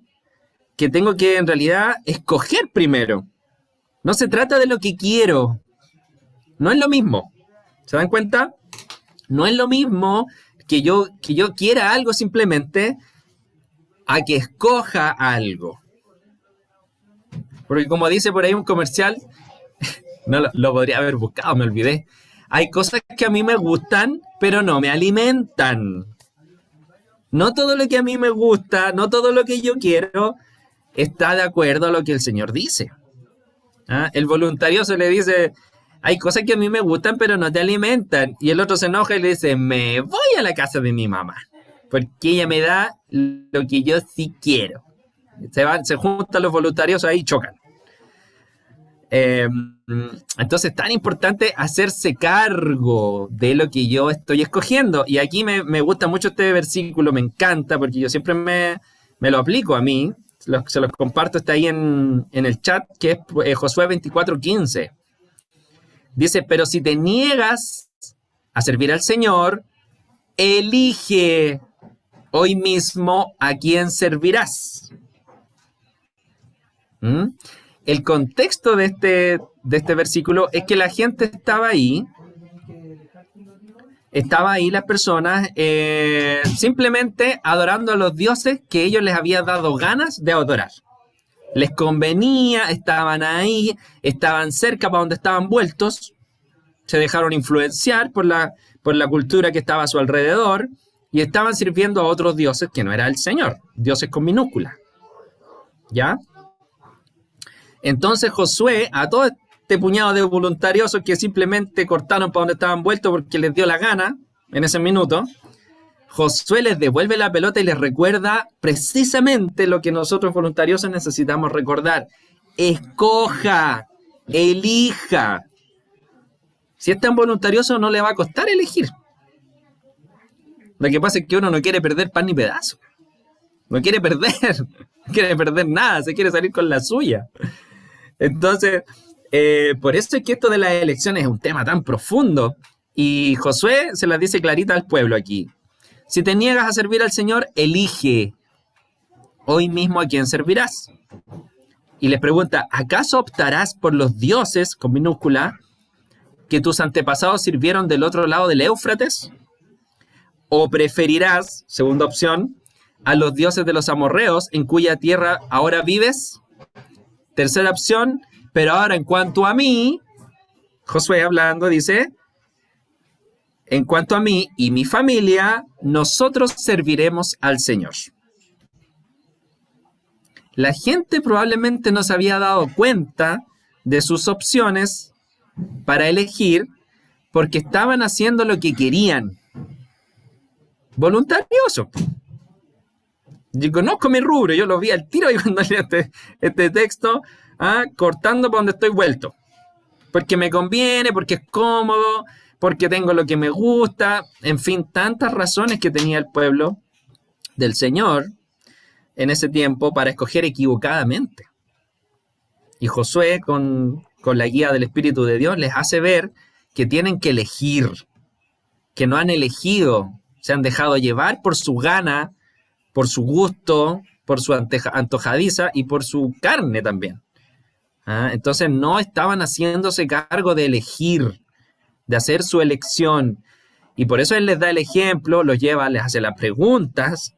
que tengo que en realidad escoger primero. No se trata de lo que quiero, no es lo mismo. ¿Se dan cuenta? No es lo mismo que yo quiera algo simplemente a que escoja algo. Porque como dice por ahí un comercial, no lo podría haber buscado, me olvidé. Hay cosas que a mí me gustan, pero no me alimentan. No todo lo que a mí me gusta, no todo lo que yo quiero está de acuerdo a lo que el Señor dice. ¿Ah? El voluntarioso le dice, hay cosas que a mí me gustan, pero no te alimentan. Y el otro se enoja y le dice, me voy a la casa de mi mamá, porque ella me da lo que yo sí quiero. Se juntan los voluntarios ahí y chocan. Entonces es tan importante hacerse cargo de lo que yo estoy escogiendo. Y aquí me gusta mucho este versículo, me encanta, porque yo siempre me lo aplico a mí. Se los comparto, está ahí en el chat, que es Josué 24:15. Dice, pero si te niegas a servir al Señor, elige hoy mismo a quién servirás. El contexto de este versículo es que la gente estaba ahí las personas simplemente adorando a los dioses que ellos les habían dado ganas de adorar. Les convenía, estaban ahí, estaban cerca para donde estaban vueltos, se dejaron influenciar por la cultura que estaba a su alrededor y estaban sirviendo a otros dioses que no era el Señor, dioses con minúscula. ¿Ya? Entonces Josué, a todo este puñado de voluntariosos que simplemente cortaron para donde estaban vueltos porque les dio la gana en ese minuto, Josué les devuelve la pelota y les recuerda precisamente lo que nosotros voluntariosos necesitamos recordar. Escoja, elija. Si es tan voluntarioso no le va a costar elegir. Lo que pasa es que uno no quiere perder pan ni pedazo. No quiere perder nada, se quiere salir con la suya. Entonces, por eso es que esto de las elecciones es un tema tan profundo. Y Josué se las dice clarita al pueblo aquí. Si te niegas a servir al Señor, elige hoy mismo a quién servirás. Y les pregunta, ¿acaso optarás por los dioses, con minúscula, que tus antepasados sirvieron del otro lado del Éufrates? ¿O preferirás, segunda opción, a los dioses de los amorreos en cuya tierra ahora vives? Tercera opción, pero ahora en cuanto a mí, Josué hablando dice, en cuanto a mí y mi familia, nosotros serviremos al Señor. La gente probablemente no se había dado cuenta de sus opciones para elegir porque estaban haciendo lo que querían. Voluntarioso. Yo conozco mi rubro, yo lo vi al tiro y cuando leí este texto, cortando por donde estoy vuelto. Porque me conviene, porque es cómodo, porque tengo lo que me gusta, en fin, tantas razones que tenía el pueblo del Señor en ese tiempo para escoger equivocadamente. Y Josué, con la guía del Espíritu de Dios, les hace ver que tienen que elegir, que no han elegido, se han dejado llevar por su gana, por su gusto, por su antojadiza y por su carne también. Entonces no estaban haciéndose cargo de elegir, de hacer su elección. Y por eso él les da el ejemplo, los lleva, les hace las preguntas,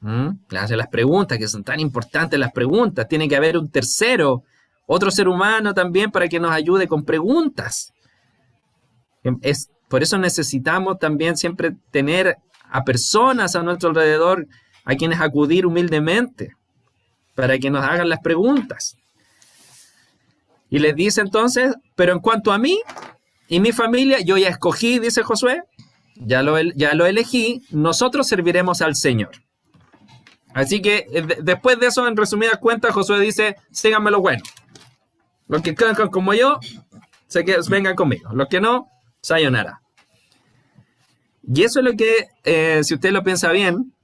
les hace las preguntas, que son tan importantes las preguntas. Tiene que haber un tercero, otro ser humano también para que nos ayude con preguntas. Por eso necesitamos también siempre tener a personas a nuestro alrededor a quienes acudir humildemente para que nos hagan las preguntas. Y les dice entonces, pero en cuanto a mí y mi familia, yo ya escogí, dice Josué, ya lo elegí, nosotros serviremos al Señor. Así que después de eso, en resumidas cuentas, Josué dice, síganme lo bueno. Los que cantan como yo, vengan conmigo. Los que no, sayonara. Y eso es lo que, si usted lo piensa bien,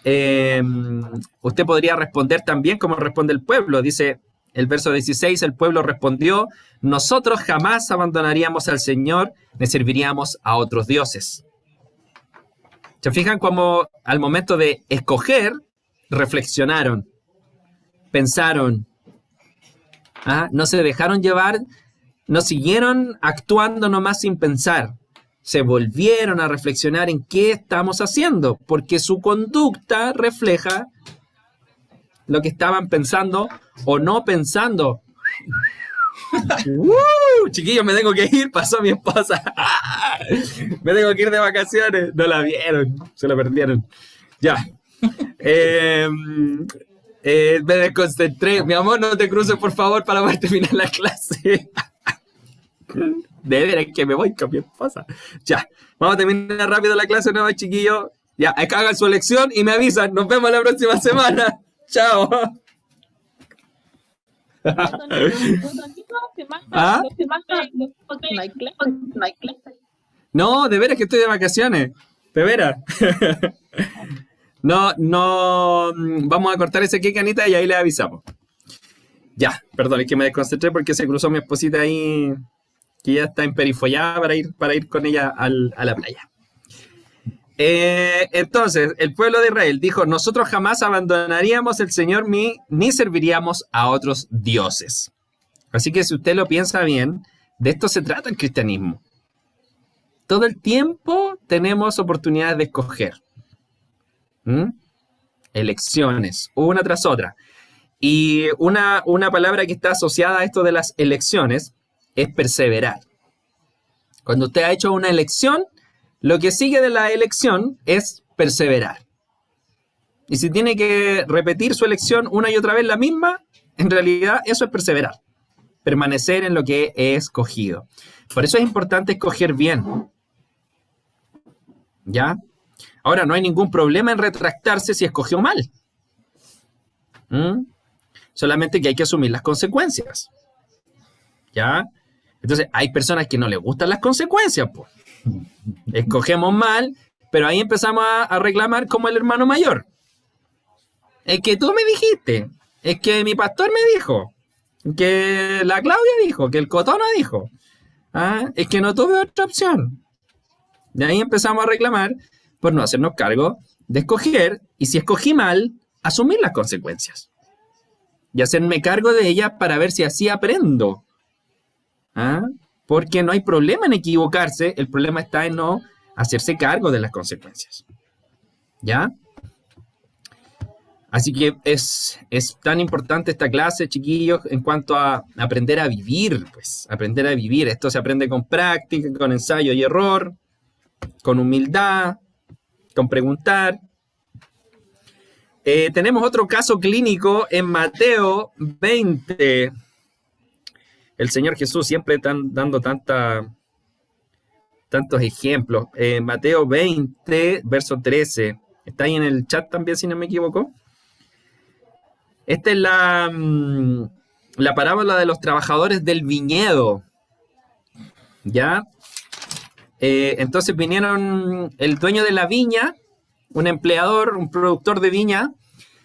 usted podría responder también como responde el pueblo. Dice, el verso 16, el pueblo respondió, nosotros jamás abandonaríamos al Señor, ni serviríamos a otros dioses. ¿Se fijan cómo al momento de escoger, reflexionaron, pensaron, no se dejaron llevar, no siguieron actuando nomás sin pensar, se volvieron a reflexionar en qué estamos haciendo, porque su conducta refleja lo que estaban pensando o no pensando. Chiquillos, me tengo que ir, pasó mi esposa. Me tengo que ir de vacaciones. No la vieron, se la perdieron. Ya. Me desconcentré. Mi amor, no te cruces, por favor, para poder terminar la clase. De veras que me voy con mi esposa. Ya, vamos a terminar rápido la clase, ¿no, chiquillos? Ya, hagan su lección y me avisan. Nos vemos la próxima semana. Chao. ¿Ah? No, de veras que estoy de vacaciones. De veras. No, vamos a cortar ese cake, Anita, y ahí le avisamos. Ya, perdón, es que me desconcentré porque se cruzó mi esposita ahí, que ya está emperifollada para ir con ella a la playa. Entonces, el pueblo de Israel dijo, nosotros jamás abandonaríamos el Señor ni serviríamos a otros dioses. Así que si usted lo piensa bien, de esto se trata el cristianismo. Todo el tiempo tenemos oportunidades de escoger. Elecciones, una tras otra. Y una palabra que está asociada a esto de las elecciones es perseverar. Cuando usted ha hecho una elección, lo que sigue de la elección es perseverar. Y si tiene que repetir su elección una y otra vez la misma, en realidad eso es perseverar. Permanecer en lo que he escogido. Por eso es importante escoger bien. ¿Ya? Ahora, no hay ningún problema en retractarse si escogió mal. Solamente que hay que asumir las consecuencias. ¿Ya? Entonces, hay personas que no les gustan las consecuencias, pues. Escogemos mal, pero ahí empezamos a reclamar como el hermano mayor. Es que tú me dijiste, es que mi pastor me dijo, que la Claudia dijo, que el Cotono dijo. Es que no tuve otra opción. De ahí empezamos a reclamar por no hacernos cargo de escoger, y si escogí mal, asumir las consecuencias. Y hacerme cargo de ellas para ver si así aprendo. Porque no hay problema en equivocarse, el problema está en no hacerse cargo de las consecuencias. ¿Ya? Así que es tan importante esta clase, chiquillos, en cuanto a aprender a vivir, pues, aprender a vivir. Esto se aprende con práctica, con ensayo y error, con humildad, con preguntar. Tenemos otro caso clínico en Mateo 20. El Señor Jesús siempre está dando tantos ejemplos. Mateo 20, verso 13. Está ahí en el chat también, si no me equivoco. Esta es la parábola de los trabajadores del viñedo. ¿Ya? Entonces vinieron el dueño de la viña, un empleador, un productor de viña,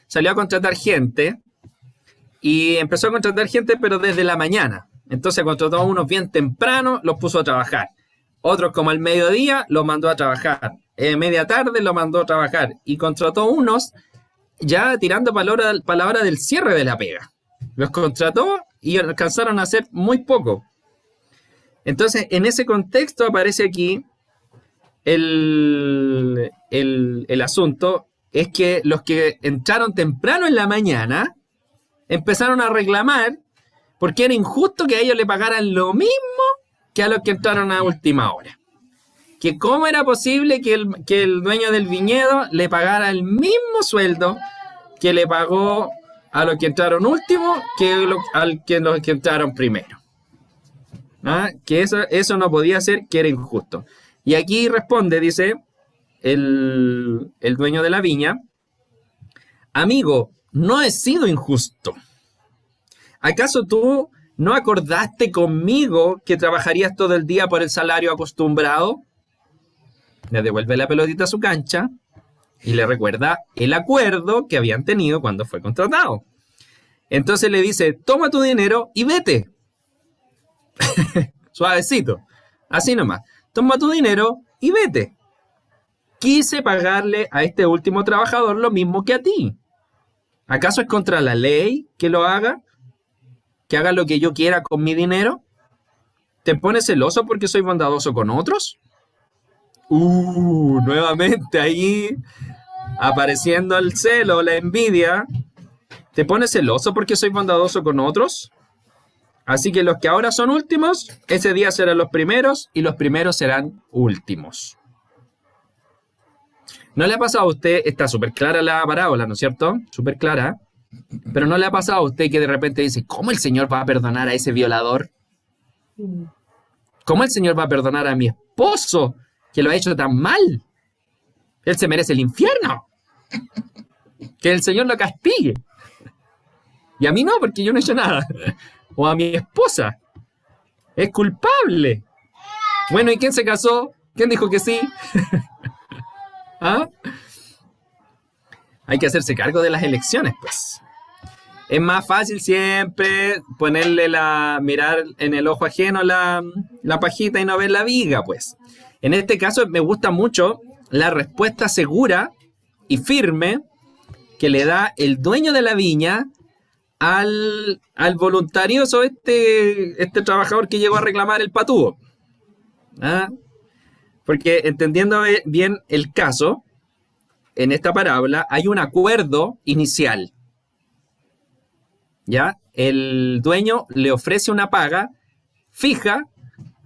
salió a contratar gente y empezó a contratar gente, pero desde la mañana. Entonces contrató a unos bien temprano, los puso a trabajar. Otros como al mediodía los mandó a trabajar. Media tarde los mandó a trabajar. Y contrató unos ya tirando para la hora del cierre de la pega. Los contrató y alcanzaron a hacer muy poco. Entonces, en ese contexto aparece aquí el asunto. Es que los que entraron temprano en la mañana empezaron a reclamar porque era injusto que a ellos le pagaran lo mismo que a los que entraron a última hora. Que cómo era posible que el dueño del viñedo le pagara el mismo sueldo que le pagó a los que entraron último que los que entraron primero. Que eso no podía ser, que era injusto. Y aquí responde, dice el dueño de la viña: amigo, no he sido injusto. ¿Acaso tú no acordaste conmigo que trabajarías todo el día por el salario acostumbrado? Le devuelve la pelotita a su cancha y le recuerda el acuerdo que habían tenido cuando fue contratado. Entonces le dice, toma tu dinero y vete. Suavecito, así nomás. Toma tu dinero y vete. Quise pagarle a este último trabajador lo mismo que a ti. ¿Acaso es contra la ley que lo haga? ¿Que haga lo que yo quiera con mi dinero? ¿Te pones celoso porque soy bondadoso con otros? Nuevamente ahí apareciendo el celo, la envidia. ¿Te pones celoso porque soy bondadoso con otros? Así que los que ahora son últimos, ese día serán los primeros y los primeros serán últimos. ¿No le ha pasado a usted, está súper clara la parábola, ¿no es cierto? Súper clara. Pero ¿no le ha pasado a usted que de repente dice, ¿cómo el Señor va a perdonar a ese violador? ¿Cómo el Señor va a perdonar a mi esposo que lo ha hecho tan mal? Él se merece el infierno. Que el Señor lo castigue. Y a mí no, porque yo no he hecho nada. O a mi esposa. Es culpable. Bueno, ¿y quién se casó? ¿Quién dijo que sí? ¿Ah? Hay que hacerse cargo de las elecciones, pues. Es más fácil siempre ponerle mirar en el ojo ajeno la pajita y no ver la viga, pues. En este caso me gusta mucho la respuesta segura y firme que le da el dueño de la viña al voluntarioso, este trabajador que llegó a reclamar el patúo. ¿Ah? Porque entendiendo bien el caso, en esta parábola hay un acuerdo inicial. ¿Ya? El dueño le ofrece una paga fija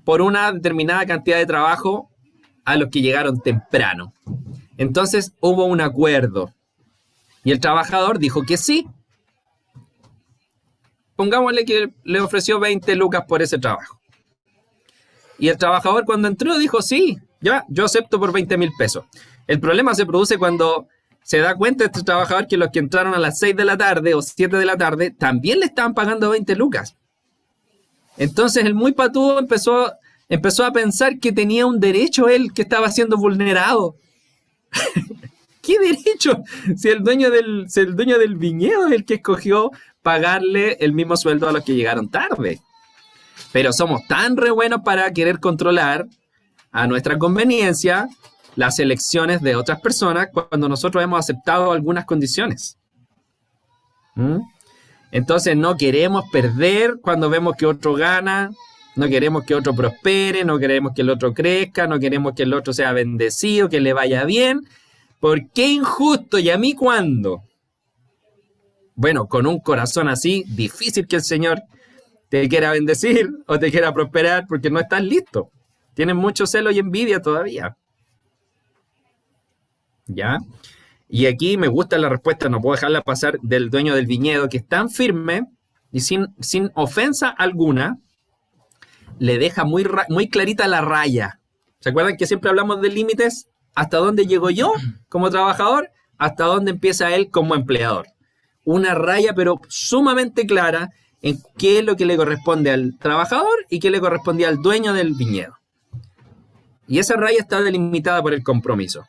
por una determinada cantidad de trabajo a los que llegaron temprano. Entonces hubo un acuerdo. Y el trabajador dijo que sí. Pongámosle que le ofreció 20 lucas por ese trabajo. Y el trabajador cuando entró dijo, sí, ya, yo acepto por 20,000 pesos. El problema se produce cuando se da cuenta este trabajador que los que entraron a las 6 de la tarde o 7 de la tarde también le estaban pagando 20 lucas. Entonces el muy patudo empezó a pensar que tenía un derecho él que estaba siendo vulnerado. ¿Qué derecho? Si el dueño del viñedo es el que escogió pagarle el mismo sueldo a los que llegaron tarde. Pero somos tan re buenos para querer controlar a nuestra conveniencia las elecciones de otras personas cuando nosotros hemos aceptado algunas condiciones. Entonces no queremos perder cuando vemos que otro gana, no queremos que otro prospere, no queremos que el otro crezca, no queremos que el otro sea bendecido, que le vaya bien. ¿Por qué injusto? ¿Y a mí cuándo? Bueno, con un corazón así, difícil que el Señor te quiera bendecir o te quiera prosperar porque no estás listo. Tienes mucho celo y envidia todavía. ¿Ya? Y aquí me gusta la respuesta, no puedo dejarla pasar, del dueño del viñedo, que es tan firme y sin ofensa alguna, le deja muy clarita la raya. ¿Se acuerdan que siempre hablamos de límites? ¿Hasta dónde llego yo como trabajador? ¿Hasta dónde empieza él como empleador? Una raya pero sumamente clara en qué es lo que le corresponde al trabajador y qué le corresponde al dueño del viñedo. Y esa raya está delimitada por el compromiso.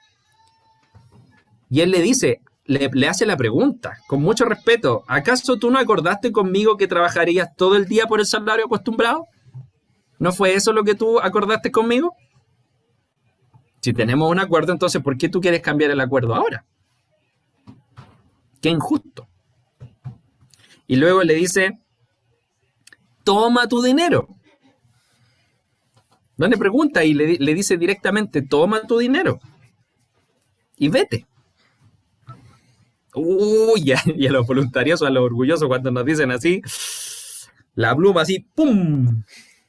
Y él le dice, le hace la pregunta, con mucho respeto, ¿acaso tú no acordaste conmigo que trabajarías todo el día por el salario acostumbrado? ¿No fue eso lo que tú acordaste conmigo? Si tenemos un acuerdo, entonces, ¿por qué tú quieres cambiar el acuerdo ahora? Qué injusto. Y luego le dice, toma tu dinero. No le pregunta y le dice directamente, toma tu dinero y vete. Y a los voluntarios, a los orgullosos, cuando nos dicen así, la pluma así, ¡pum!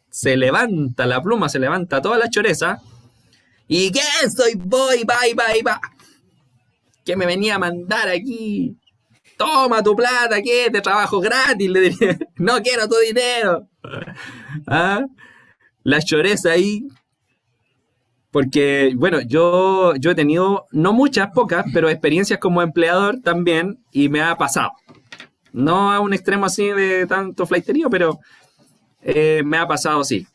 Se levanta la pluma, se levanta toda la choreza. ¿Y qué soy? Voy, bye. ¿Qué me venía a mandar aquí? Toma tu plata, ¿qué? Te trabajo gratis, le diría. No quiero tu dinero. ¿Ah? La choreza ahí. Porque, bueno, yo he tenido, no muchas, pocas, pero experiencias como empleador también, y me ha pasado. No a un extremo así de tanto flaiterío, pero me ha pasado, sí.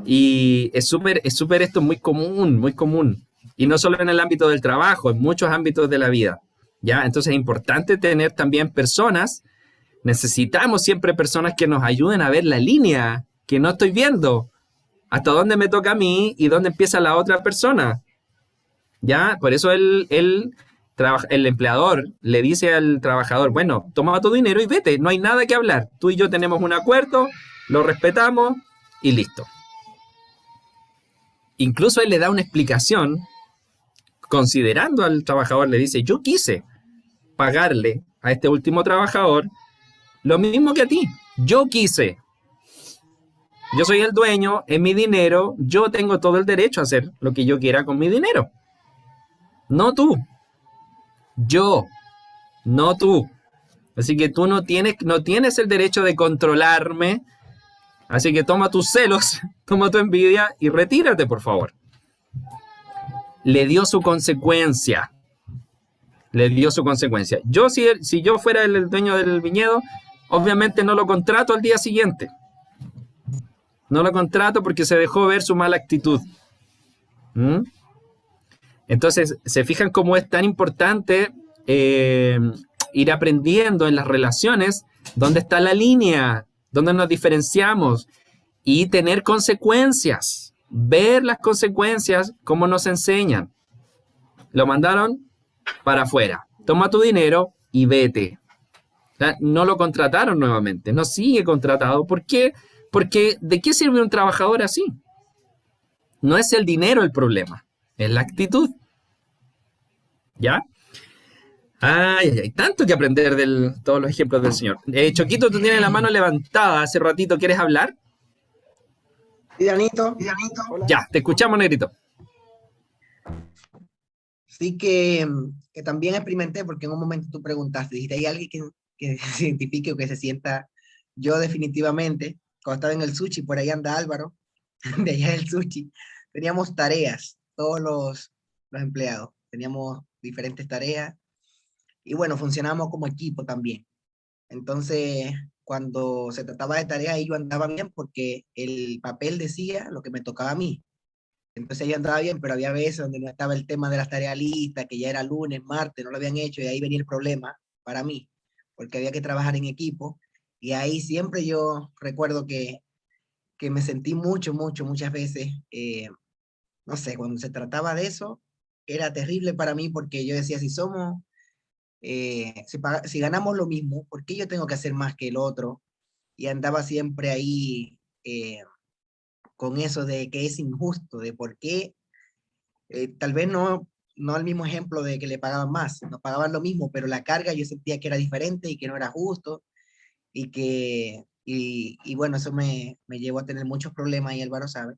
Y es súper esto muy común. Y no solo en el ámbito del trabajo, en muchos ámbitos de la vida. ¿Ya? Entonces es importante tener también personas Necesitamos siempre personas que nos ayuden a ver la línea que no estoy viendo. Hasta dónde me toca a mí y dónde empieza la otra persona. ¿Ya? Por eso el empleador le dice al trabajador, bueno, toma tu dinero y vete, no hay nada que hablar. Tú y yo tenemos un acuerdo, lo respetamos y listo. Incluso él le da una explicación, considerando al trabajador, le dice, yo quise pagarle a este último trabajador lo mismo que a ti. Yo quise. Yo soy el dueño, es mi dinero, yo tengo todo el derecho a hacer lo que yo quiera con mi dinero. No tú. Yo. No tú. Así que tú no tienes el derecho de controlarme. Así que toma tus celos, toma tu envidia y retírate, por favor. Le dio su consecuencia. Le dio su consecuencia. Yo, si yo fuera el dueño del viñedo, obviamente no lo contrato al día siguiente. No lo contrato porque se dejó ver su mala actitud. ¿Mm? Entonces, ¿se fijan cómo es tan importante ir aprendiendo en las relaciones dónde está la línea, dónde nos diferenciamos y tener consecuencias? Ver las consecuencias, cómo nos enseñan. Lo mandaron para afuera. Toma tu dinero y vete. O sea, no lo contrataron nuevamente, no sigue contratado. ¿Por qué? Porque ¿de qué sirve un trabajador así? No es el dinero el problema, es la actitud. ¿Ya? Hay tanto que aprender de todos los ejemplos del Señor. Choquito, tú tienes la mano levantada hace ratito, ¿quieres hablar? Sí, Danito. Hola. Ya, te escuchamos, negrito. Sí que también experimenté, porque en un momento tú preguntaste, dijiste, ¿hay alguien que se identifique o que se sienta? Yo definitivamente, cuando estaba en el sushi, por ahí anda Álvaro, de allá del sushi, teníamos tareas, todos los empleados, teníamos diferentes tareas, y bueno, funcionábamos como equipo también. Entonces, cuando se trataba de tareas, ahí yo andaba bien, porque el papel decía lo que me tocaba a mí. Entonces yo andaba bien, pero había veces donde no estaba el tema de las tareas listas, que ya era lunes, martes, no lo habían hecho, y ahí venía el problema para mí, porque había que trabajar en equipo, y ahí siempre yo recuerdo que me sentí muchas veces, no sé, cuando se trataba de eso, era terrible para mí, porque yo decía, si somos, si ganamos lo mismo, ¿por qué yo tengo que hacer más que el otro? Y andaba siempre ahí con eso de que es injusto, de por qué, tal vez no el mismo ejemplo de que le pagaban más, no pagaban lo mismo, pero la carga yo sentía que era diferente y que no era justo, y bueno, eso me llevó a tener muchos problemas, y Álvaro sabe.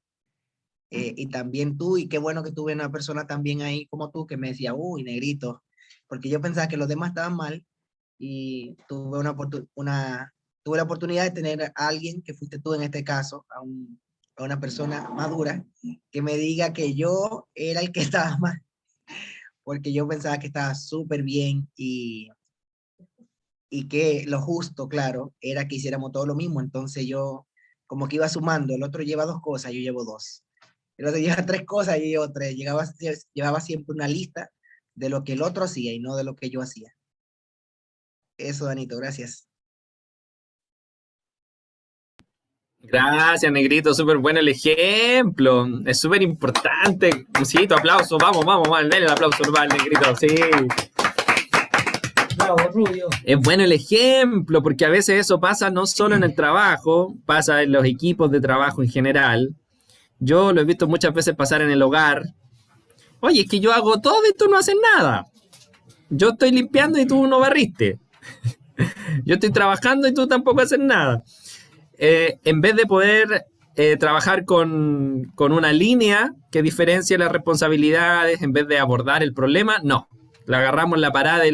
Y también tú, y qué bueno que tuve una persona también ahí como tú que me decía, uy, negrito, porque yo pensaba que los demás estaban mal, y tuve tuve la oportunidad de tener a alguien, que fuiste tú en este caso, a una persona madura, que me diga que yo era el que estaba mal, porque yo pensaba que estaba súper bien, y que lo justo, claro, era que hiciéramos todo lo mismo. Entonces yo como que iba sumando, el otro lleva 2 cosas, yo llevo 2. El otro lleva 3 cosas, yo llevo 3. Llevaba siempre una lista de lo que el otro hacía y no de lo que yo hacía. Eso, Danito, gracias. Gracias, negrito, súper bueno el ejemplo. Es súper importante. Sí, tu aplauso, vamos, dale el aplauso normal, negrito, sí. Bravo, Rubio. Es bueno el ejemplo, porque a veces eso pasa no solo en el trabajo, pasa en los equipos de trabajo en general. Yo lo he visto muchas veces pasar en el hogar. Oye, es que yo hago todo y tú no haces nada. Yo estoy limpiando y tú no barriste. Yo estoy trabajando y tú tampoco haces nada. En vez de poder trabajar con una línea que diferencie las responsabilidades, en vez de abordar el problema, no. Le agarramos la parada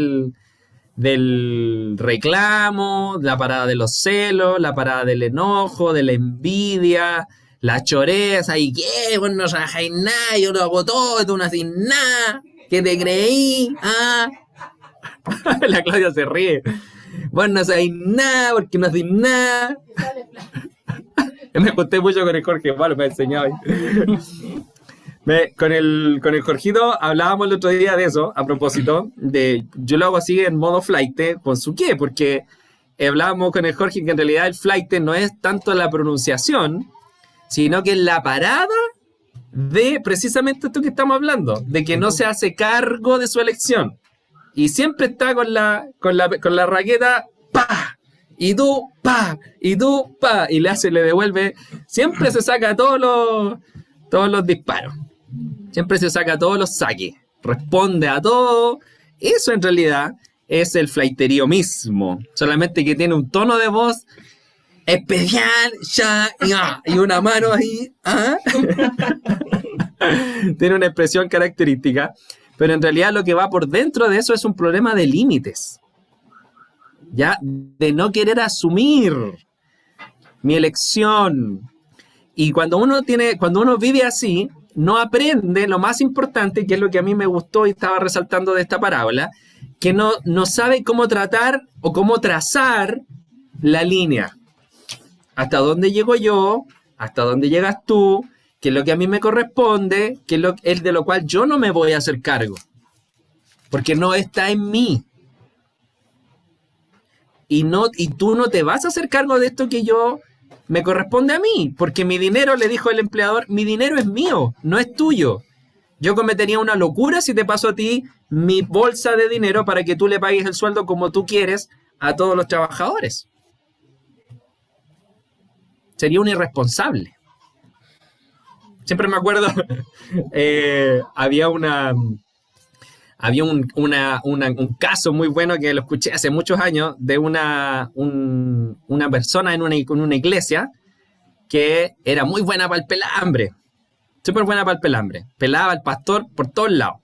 del reclamo, la parada de los celos, la parada del enojo, de la envidia, la choreza, y que vos no trabajáis nada, yo lo hago todo, y tú no haces nada, que te creí, ah. La Claudia se ríe. Vos no sabéis nada porque no hacéis nada. Me junté mucho con el Jorge, bueno, me ha enseñado. Con el Jorgito hablábamos el otro día de eso, a propósito, de yo lo hago así en modo flight, ¿con su qué? Porque hablábamos con el Jorge que en realidad el flaite no es tanto la pronunciación, sino que es la parada de precisamente esto que estamos hablando, de que no se hace cargo de su elección. Y siempre está con la raqueta, pa, y tú, pa, y tú, pa, y le devuelve, siempre se saca todos los disparos, siempre se saca todos los saques, responde a todo. Eso en realidad es el flaiterío mismo, solamente que tiene un tono de voz especial, ya, y una mano ahí, ¿ah? Tiene una expresión característica, pero en realidad lo que va por dentro de eso es un problema de límites, ya, de no querer asumir mi elección. Y cuando uno vive así, no aprende lo más importante, que es lo que a mí me gustó y estaba resaltando de esta parábola, que no sabe cómo tratar o cómo trazar la línea. Hasta dónde llego yo, hasta dónde llegas tú, qué es lo que a mí me corresponde, qué es de lo cual yo no me voy a hacer cargo, porque no está en mí. Y tú no te vas a hacer cargo de esto que yo me corresponde a mí, porque mi dinero, le dijo el empleador, mi dinero es mío, no es tuyo. Yo cometería una locura si te paso a ti mi bolsa de dinero para que tú le pagues el sueldo como tú quieres a todos los trabajadores. Sería un irresponsable. Siempre me acuerdo, había un caso muy bueno que lo escuché hace muchos años de una persona en una iglesia que era muy buena para el pelambre, súper buena para el pelambre, pelaba al pastor por todos lados.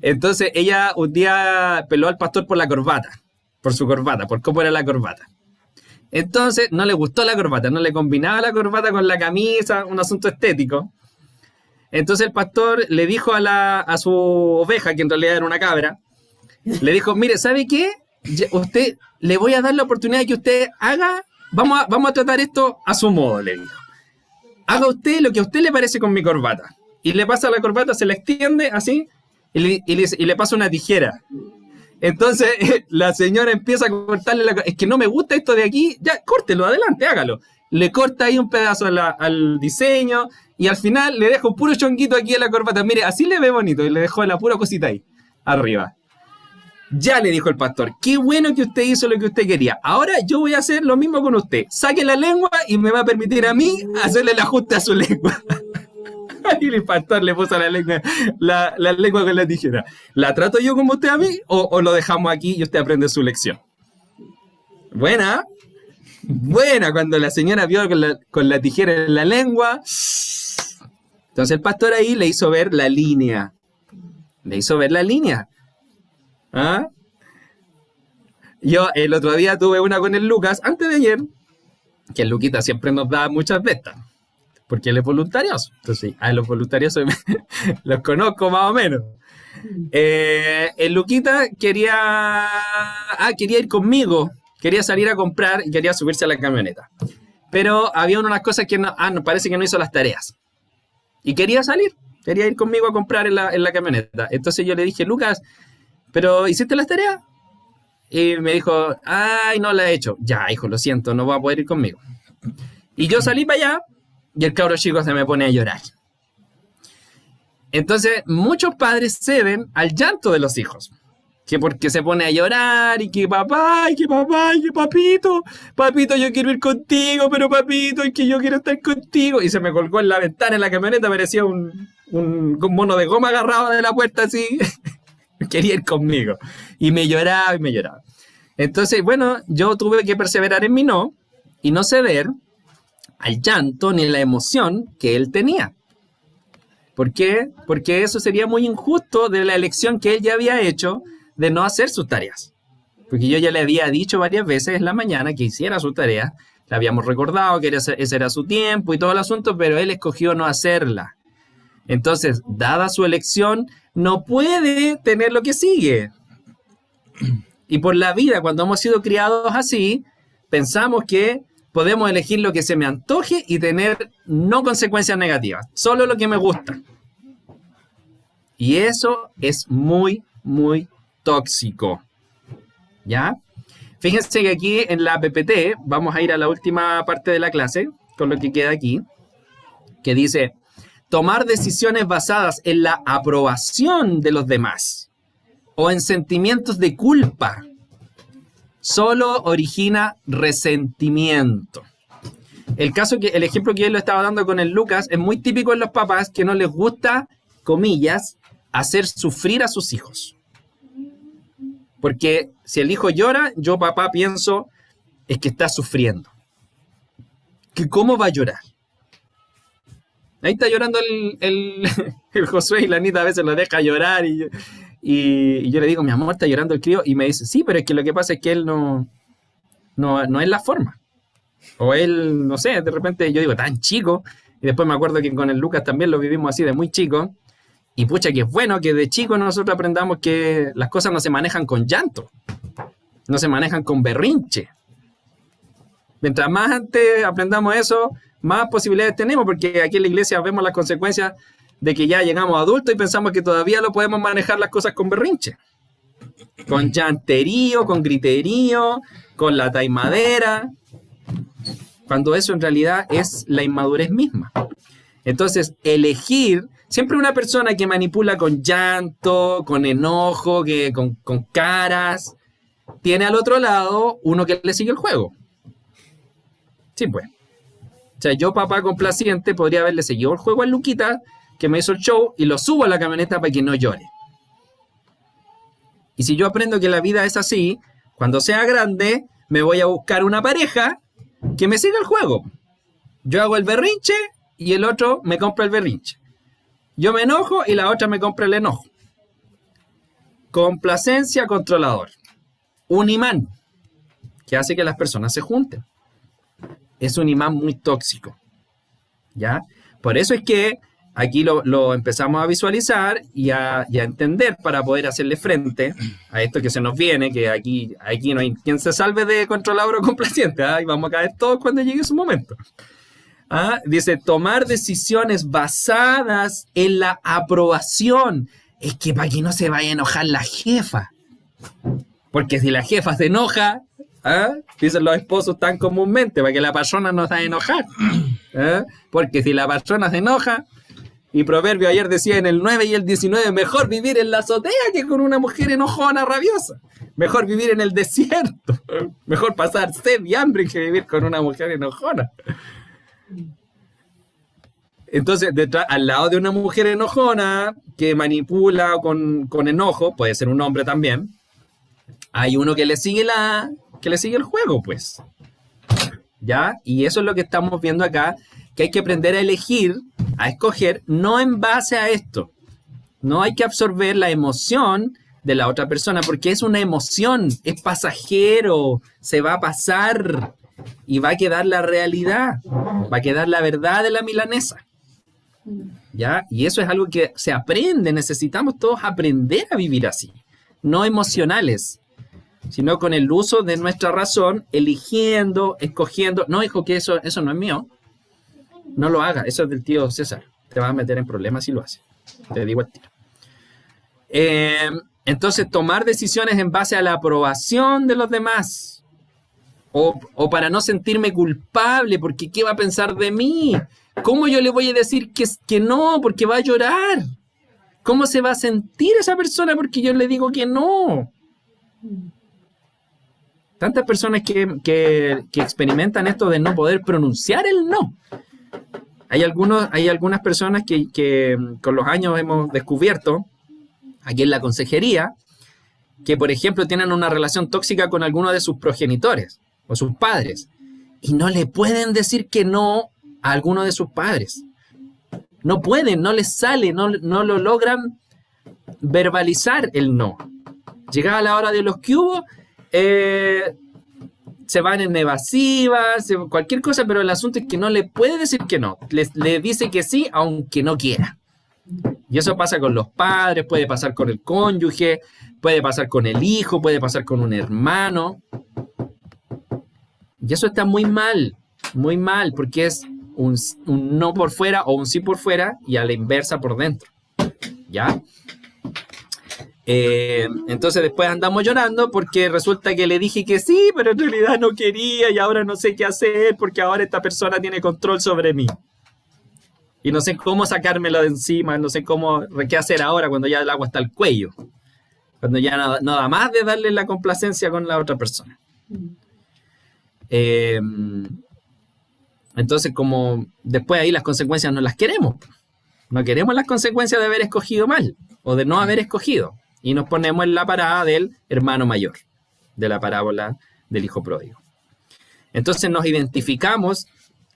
Entonces ella un día peló al pastor por su corbata, por cómo era la corbata. Entonces no le gustó la corbata, no le combinaba la corbata con la camisa, un asunto estético. Entonces el pastor le dijo a su oveja, que en realidad era una cabra, le dijo, mire, ¿sabe qué? Usted, le voy a dar la oportunidad de que usted haga, vamos a tratar esto a su modo, le dijo. Haga usted lo que a usted le parece con mi corbata. Y le pasa la corbata, se la extiende así, y le pasa una tijera. Entonces la señora empieza a cortarle es que no me gusta esto de aquí, ya, córtelo, adelante, hágalo. Le corta ahí un pedazo al diseño y al final le deja un puro chonguito aquí en la corbata. Mire, así le ve bonito y le dejó la pura cosita ahí, arriba. Ya, le dijo el pastor, qué bueno que usted hizo lo que usted quería. Ahora yo voy a hacer lo mismo con usted. Saque la lengua y me va a permitir a mí hacerle el ajuste a su lengua. Y el pastor le puso la lengua con la tijera. ¿La trato yo como usted a mí o lo dejamos aquí y usted aprende su lección? Buena. Cuando la señora vio con la tijera en la lengua, entonces el pastor ahí le hizo ver la línea. ¿Ah? Yo el otro día tuve una con el Lucas, antes de ayer, que el Luquita siempre nos da muchas de estas, porque él es voluntarioso. Entonces, a los voluntarios los conozco más o menos. El Luquita quería ir conmigo, quería salir a comprar y quería subirse a la camioneta. Pero había unas cosas que parece que no hizo las tareas. Y quería ir conmigo a comprar en la camioneta. Entonces yo le dije, Lucas, ¿pero hiciste las tareas? Y me dijo, ay, no la he hecho. Ya, hijo, lo siento, no va a poder ir conmigo. Y yo salí para allá y el cabro chico se me pone a llorar. Entonces, muchos padres ceden al llanto de los hijos. Que porque se pone a llorar y que papá, y que papito, yo quiero ir contigo, pero papito, y que yo quiero estar contigo. Y se me colgó en la ventana en la camioneta, parecía un mono de goma agarrado de la puerta así. Quería ir conmigo. Y me lloraba. Entonces, bueno, yo tuve que perseverar en mi no y no ceder al llanto ni la emoción que él tenía. ¿Por qué? Porque eso sería muy injusto de la elección que él ya había hecho de no hacer sus tareas. Porque yo ya le había dicho varias veces en la mañana que hiciera sus tareas, le habíamos recordado que ese era su tiempo y todo el asunto, pero él escogió no hacerla. Entonces, dada su elección, no puede tener lo que sigue. Y por la vida, cuando hemos sido criados así, pensamos que podemos elegir lo que se me antoje y tener no consecuencias negativas, solo lo que me gusta. Y eso es muy, muy tóxico. ¿ya? Fíjense que aquí en la PPT, vamos a ir a la última parte de la clase, con lo que queda aquí, que dice, tomar decisiones basadas en la aprobación de los demás o en sentimientos de culpa solo origina resentimiento. El ejemplo que él lo estaba dando con el Lucas es muy típico en los papás que no les gusta, comillas, hacer sufrir a sus hijos. Porque si el hijo llora, yo papá pienso, es que está sufriendo. ¿Que cómo va a llorar? Ahí está llorando el Josué y la Anita a veces lo deja llorar y yo le digo, mi amor, está llorando el crío, y me dice, sí, pero es que lo que pasa es que él no es la forma. O él, no sé, de repente yo digo, tan chico, y después me acuerdo que con el Lucas también lo vivimos así de muy chico, y pucha que es bueno que de chico nosotros aprendamos que las cosas no se manejan con llanto, no se manejan con berrinche. Mientras más antes aprendamos eso, más posibilidades tenemos, porque aquí en la iglesia vemos las consecuencias de que ya llegamos adultos y pensamos que todavía lo podemos manejar las cosas con berrinche. Con llanterío, con griterío, con lata y madera, cuando eso en realidad es la inmadurez misma. Entonces, elegir, siempre una persona que manipula con llanto, con enojo, con caras, tiene al otro lado uno que le sigue el juego. Sí, pues. O sea, yo, papá complaciente, podría haberle seguido el juego a Luquita, que me hizo el show, y lo subo a la camioneta para que no llore. Y si yo aprendo que la vida es así, cuando sea grande, me voy a buscar una pareja que me siga el juego. Yo hago el berrinche y el otro me compra el berrinche. Yo me enojo y la otra me compra el enojo. Complacencia, controlador. Un imán que hace que las personas se junten. Es un imán muy tóxico, ¿ya? Por eso es que aquí lo empezamos a visualizar y a entender para poder hacerle frente a esto que se nos viene, que aquí no hay quien se salve de controlador o complaciente, ¿ah? Y vamos a caer todos cuando llegue su momento. ¿Ah? Dice, tomar decisiones basadas en la aprobación. Es que para que no se vaya a enojar la jefa. Porque si la jefa se enoja, ¿ah? Dicen los esposos tan comúnmente, para que la persona no se va a enojar. ¿Ah? Porque si la persona se enoja, y Proverbio ayer decía en el 9 y el 19, mejor vivir en la azotea que con una mujer enojona, rabiosa. Mejor vivir en el desierto. Mejor pasar sed y hambre que vivir con una mujer enojona. Entonces, al lado de una mujer enojona que manipula con enojo, puede ser un hombre también, hay uno que le sigue el juego, pues. ¿Ya? Y eso es lo que estamos viendo acá, que hay que aprender a elegir, a escoger, no en base a esto. No hay que absorber la emoción de la otra persona, porque es una emoción, es pasajero, se va a pasar y va a quedar la realidad, va a quedar la verdad de la milanesa. ¿Ya? Y eso es algo que se aprende, necesitamos todos aprender a vivir así, no emocionales, sino con el uso de nuestra razón, eligiendo, escogiendo. No, hijo, que eso no es mío. No lo haga, eso es del tío César. Te vas a meter en problemas si lo haces. Te digo al tiro. Entonces, tomar decisiones en base a la aprobación de los demás. O para no sentirme culpable, porque ¿qué va a pensar de mí? ¿Cómo yo le voy a decir que no? Porque va a llorar. ¿Cómo se va a sentir esa persona porque yo le digo que no? Tantas personas que experimentan esto de no poder pronunciar el no. Hay algunas personas que con los años hemos descubierto, aquí en la consejería, que por ejemplo tienen una relación tóxica con alguno de sus progenitores o sus padres y no le pueden decir que no a alguno de sus padres. No pueden, no les sale, no lo logran verbalizar el no. Llegada la hora de los que hubo, se van en evasivas, cualquier cosa, pero el asunto es que no le puede decir que no. Le dice que sí, aunque no quiera. Y eso pasa con los padres, puede pasar con el cónyuge, puede pasar con el hijo, puede pasar con un hermano. Y eso está muy mal, porque es un no por fuera o un sí por fuera y a la inversa por dentro. ¿Ya? Entonces después andamos llorando porque resulta que le dije que sí, pero en realidad no quería y ahora no sé qué hacer porque ahora esta persona tiene control sobre mí. Y no sé cómo sacármelo de encima, no sé qué hacer ahora cuando ya el agua está al cuello. Cuando ya no da más de darle la complacencia con la otra persona. Entonces, como después ahí las consecuencias no las queremos. No queremos las consecuencias de haber escogido mal o de no haber escogido. Y nos ponemos en la parada del hermano mayor, de la parábola del hijo pródigo. Entonces nos identificamos,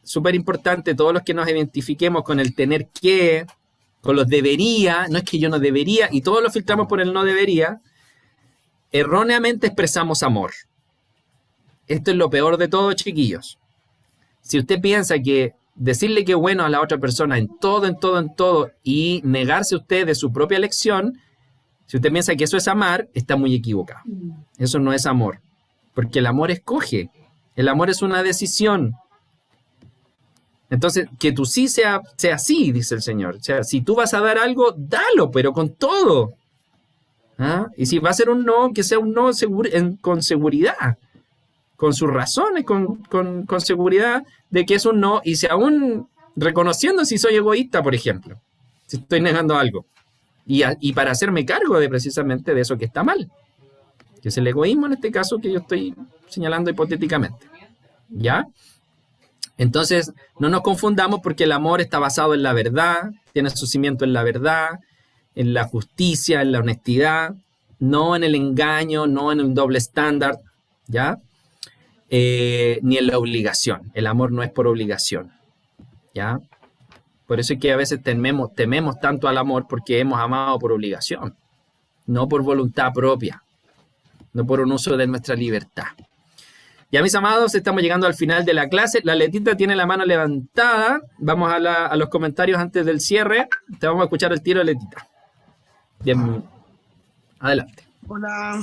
súper importante, todos los que nos identifiquemos con el tener que, con los debería, no es que yo no debería, y todos lo filtramos por el no debería, erróneamente expresamos amor. Esto es lo peor de todo, chiquillos. Si usted piensa que decirle que bueno a la otra persona en todo, y negarse usted de su propia elección, si usted piensa que eso es amar, está muy equivocado. Eso no es amor, porque el amor escoge. El amor es una decisión. Entonces, que tu sí sea sí, dice el Señor. O sea, si tú vas a dar algo, dalo, pero con todo. ¿Ah? Y si va a ser un no, que sea un no con seguridad, con sus razones, con seguridad de que es un no, y si aún reconociendo si soy egoísta, por ejemplo, si estoy negando algo. Y para hacerme cargo de precisamente de eso que está mal, que es el egoísmo en este caso que yo estoy señalando hipotéticamente. ¿Ya? Entonces, no nos confundamos porque el amor está basado en la verdad, tiene su cimiento en la verdad, en la justicia, en la honestidad, no en el engaño, no en el doble estándar, ¿ya? Ni en la obligación. El amor no es por obligación, ¿ya? Por eso es que a veces tememos tanto al amor porque hemos amado por obligación, no por voluntad propia, no por un uso de nuestra libertad. Ya, mis amados, estamos llegando al final de la clase. La Letita tiene la mano levantada. Vamos a los comentarios antes del cierre. Te vamos a escuchar el tiro, Letita. Bien, adelante. Hola.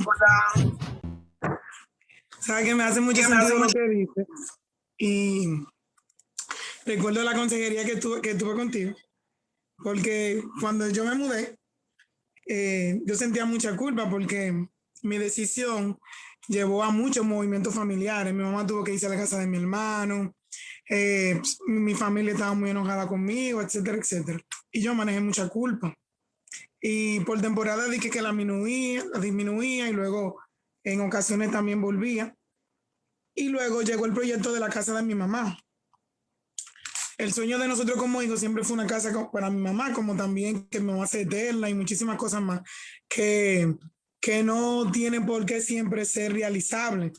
Sabes que me hace mucho sentido lo que dices. Y recuerdo la consejería que tuve contigo. Porque cuando yo me mudé, yo sentía mucha culpa porque mi decisión llevó a muchos movimientos familiares. Mi mamá tuvo que irse a la casa de mi hermano. Mi familia estaba muy enojada conmigo, etcétera, etcétera. Y yo manejé mucha culpa. Y por temporada dije que la disminuía y luego en ocasiones también volvía. Y luego llegó el proyecto de la casa de mi mamá. El sueño de nosotros como hijos siempre fue una casa para mi mamá, como también que mi mamá sea eterna y muchísimas cosas más que no tienen por qué siempre ser realizable.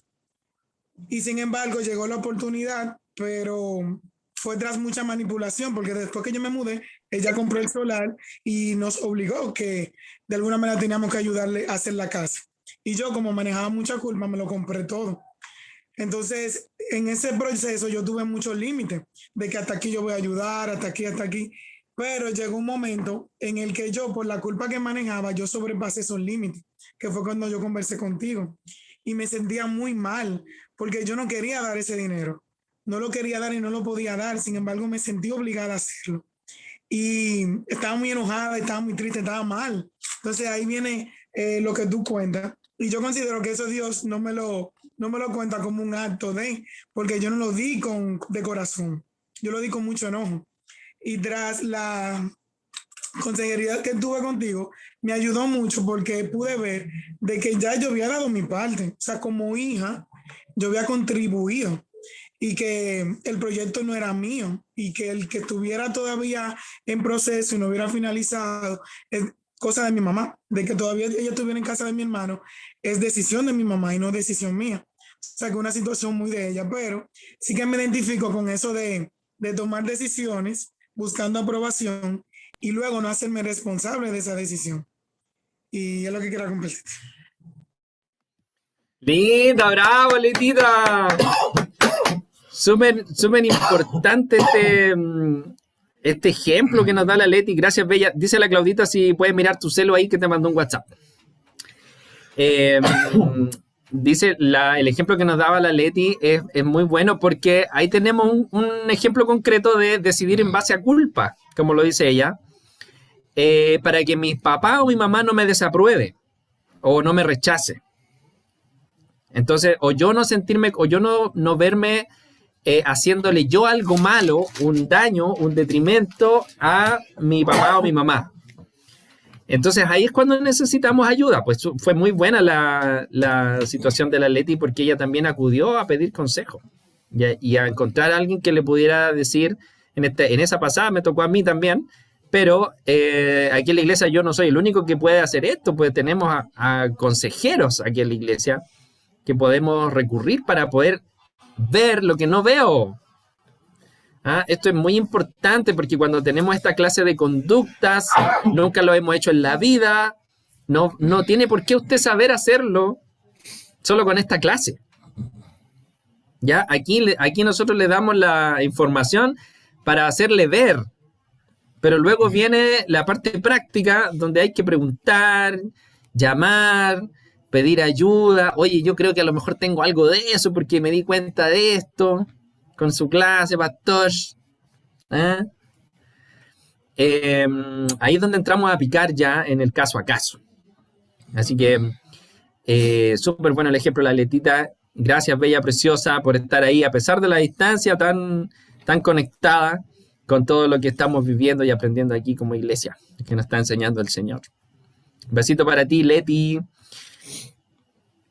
Y sin embargo llegó la oportunidad, pero fue tras mucha manipulación, porque después que yo me mudé, ella compró el solar y nos obligó que de alguna manera teníamos que ayudarle a hacer la casa. Y yo, como manejaba mucha culpa, me lo compré todo. Entonces, en ese proceso yo tuve muchos límites de que hasta aquí yo voy a ayudar, hasta aquí. Pero llegó un momento en el que yo, por la culpa que manejaba, yo sobrepasé esos límites, que fue cuando yo conversé contigo. Y me sentía muy mal, porque yo no quería dar ese dinero. No lo quería dar y no lo podía dar. Sin embargo, me sentí obligada a hacerlo. Y estaba muy enojada, estaba muy triste, estaba mal. Entonces ahí viene lo que tú cuentas. Y yo considero que eso Dios no me lo cuenta como un acto porque yo no lo di de corazón. Yo lo di con mucho enojo. Y tras la consejería que tuve contigo, me ayudó mucho porque pude ver de que ya yo había dado mi parte. O sea, como hija, yo había contribuido y que el proyecto no era mío y que el que estuviera todavía en proceso y no hubiera finalizado es cosa de mi mamá, de que todavía ella estuviera en casa de mi hermano, es decisión de mi mamá y no decisión mía. O sea, que una situación muy de ella, pero sí que me identifico con eso de tomar decisiones buscando aprobación y luego no hacerme responsable de esa decisión. Y es lo que quiero compartir. Linda, bravo, Letita. Súper importante este ejemplo que nos da la Leti. Gracias, Bella. Dice la Claudita si puedes mirar tu celo ahí que te mandó un WhatsApp. Dice el ejemplo que nos daba la Leti es muy bueno porque ahí tenemos un ejemplo concreto de decidir en base a culpa, como lo dice ella, para que mi papá o mi mamá no me desapruebe. o no me rechace. Entonces, o yo no sentirme, o yo no verme haciéndole yo algo malo, un daño, un detrimento a mi papá o mi mamá. Entonces ahí es cuando necesitamos ayuda. Pues fue muy buena la situación de la Leti porque ella también acudió a pedir consejo y a encontrar a alguien que le pudiera decir, en esa pasada me tocó a mí también, pero aquí en la iglesia yo no soy el único que puede hacer esto, pues tenemos a consejeros aquí en la iglesia que podemos recurrir para poder ver lo que no veo. Esto es muy importante porque cuando tenemos esta clase de conductas, nunca lo hemos hecho en la vida, no tiene por qué usted saber hacerlo solo con esta clase. ¿Ya? Aquí nosotros le damos la información para hacerle ver, pero luego viene la parte práctica donde hay que preguntar, llamar, pedir ayuda. Oye, yo creo que a lo mejor tengo algo de eso porque me di cuenta de esto con su clase, pastor. Ahí es donde entramos a picar ya en el caso a caso. Así que súper bueno el ejemplo de la Letita. Gracias, bella preciosa, por estar ahí a pesar de la distancia tan conectada con todo lo que estamos viviendo y aprendiendo aquí como iglesia, que nos está enseñando el Señor. Un besito para ti, Leti.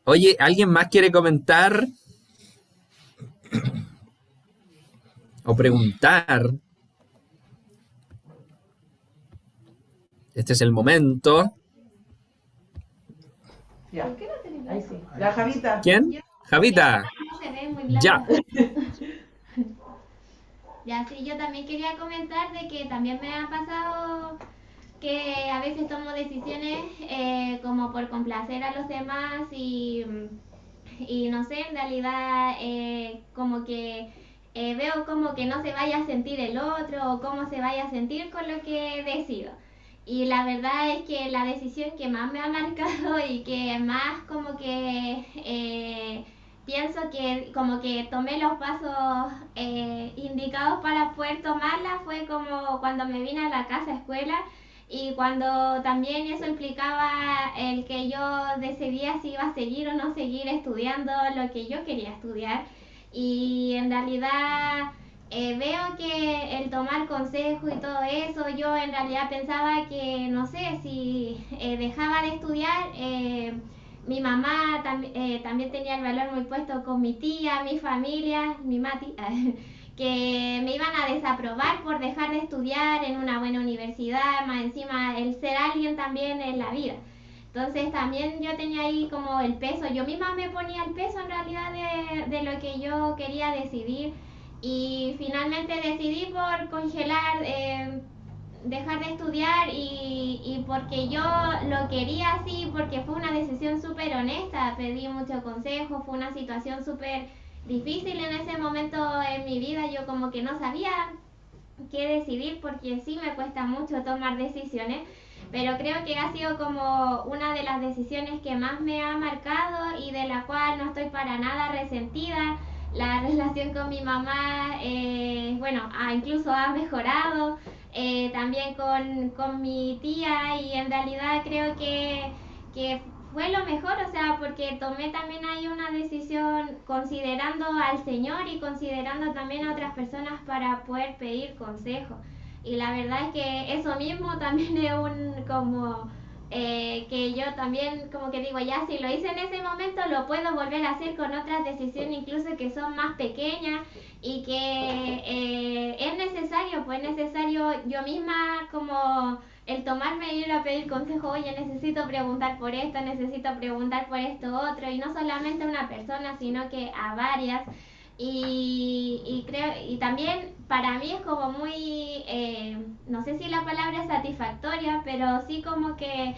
Oye, ¿alguien más quiere comentar o preguntar? Este es el momento. Ya, ¿Por qué no tenés ahí sí. La Javita. ¿Quién? Javita. No se ve muy blanca. Ya. Ya, sí, yo también quería comentar de que también me ha pasado que a veces tomo decisiones como por complacer a los demás y no sé, en realidad como que veo como que no se vaya a sentir el otro o cómo se vaya a sentir con lo que decido. Y la verdad es que la decisión que más me ha marcado y que más como que pienso que como que tomé los pasos indicados para poder tomarla fue como cuando me vine a la casa escuela y cuando también eso implicaba el que yo decidía si iba a seguir o no seguir estudiando lo que yo quería estudiar. Y en realidad veo que el tomar consejo y todo eso, yo en realidad pensaba que, no sé, si dejaba de estudiar, mi mamá también tenía el valor muy puesto con mi tía, mi familia, mi Mati, que me iban a desaprobar por dejar de estudiar en una buena universidad, más encima el ser alguien también en la vida. Entonces también yo tenía ahí como el peso, yo misma me ponía el peso en realidad de lo que yo quería decidir y finalmente decidí por congelar, dejar de estudiar y porque yo lo quería así, porque fue una decisión súper honesta, pedí mucho consejo, fue una situación súper difícil en ese momento en mi vida, yo como que no sabía qué decidir porque sí me cuesta mucho tomar decisiones, pero creo que ha sido como una de las decisiones que más me ha marcado y de la cual no estoy para nada resentida. La relación con mi mamá, bueno, incluso ha mejorado, también con mi tía y en realidad creo que fue lo mejor, o sea, porque tomé también ahí una decisión considerando al Señor y considerando también a otras personas para poder pedir consejo. Y la verdad es que eso mismo también es un como que yo también como que digo, ya si lo hice en ese momento lo puedo volver a hacer con otras decisiones incluso que son más pequeñas y que es necesario, pues es necesario yo misma como el tomarme y ir a pedir consejo, oye, necesito preguntar por esto, necesito preguntar por esto otro, y no solamente a una persona, sino que a varias. Y creo, y también para mí es como muy, no sé si la palabra es satisfactoria, pero sí como que